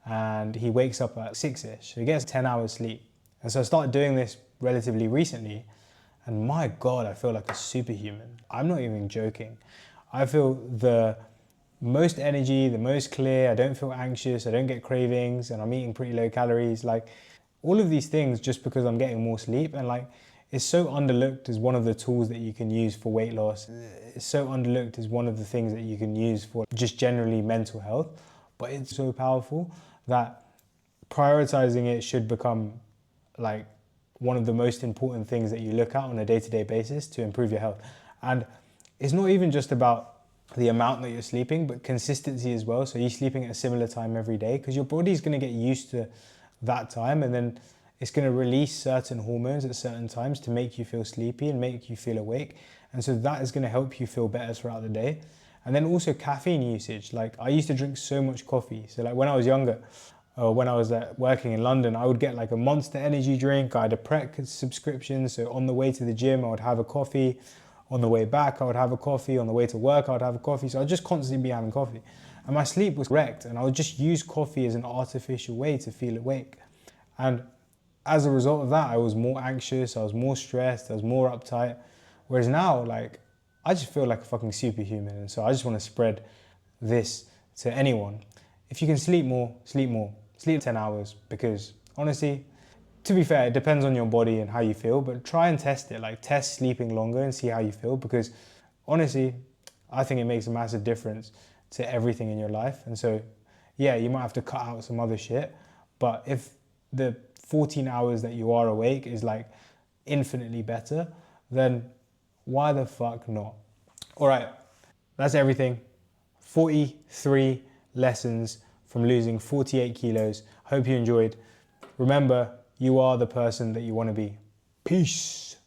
and he wakes up at 6-ish. So he gets 10 hours sleep. And so I started doing this relatively recently, and my God, I feel like a superhuman. I'm not even joking. I feel the most energy, the most clear. I don't feel anxious. I don't get cravings, and I'm eating pretty low calories. Like all of these things just because I'm getting more sleep. And like, it's so underlooked as one of the tools that you can use for weight loss. It's so underlooked as one of the things that you can use for just generally mental health. But it's so powerful that prioritizing it should become like one of the most important things that you look at on a day-to-day basis to improve your health. And it's not even just about the amount that you're sleeping, but consistency as well. So you're sleeping at a similar time every day, because your body's going to get used to that time, and then it's going to release certain hormones at certain times to make you feel sleepy and make you feel awake. And so that is going to help you feel better throughout the day. And then also caffeine usage. Like I used to drink so much coffee. So like when I was younger, when I was working in London, I would get like a Monster energy drink. I had a Pret subscription. So on the way to the gym, I would have a coffee. On the way back, I would have a coffee. On the way to work, I would have a coffee. So I'd just constantly be having coffee. And my sleep was wrecked. And I would just use coffee as an artificial way to feel awake. And as a result of that, I was more anxious, I was more stressed, I was more uptight. Whereas now, like, I just feel like a fucking superhuman. And so I just want to spread this to anyone. If you can sleep more, sleep more. Sleep 10 hours, because honestly, to be fair, it depends on your body and how you feel, but try and test it. Like test sleeping longer and see how you feel, because honestly, I think it makes a massive difference to everything in your life. And so, yeah, you might have to cut out some other shit, but if the 14 hours that you are awake is like infinitely better, then why the fuck not? All right, that's everything. 43 lessons from losing 48 kilos. Hope you enjoyed. Remember, you are the person that you want to be. Peace.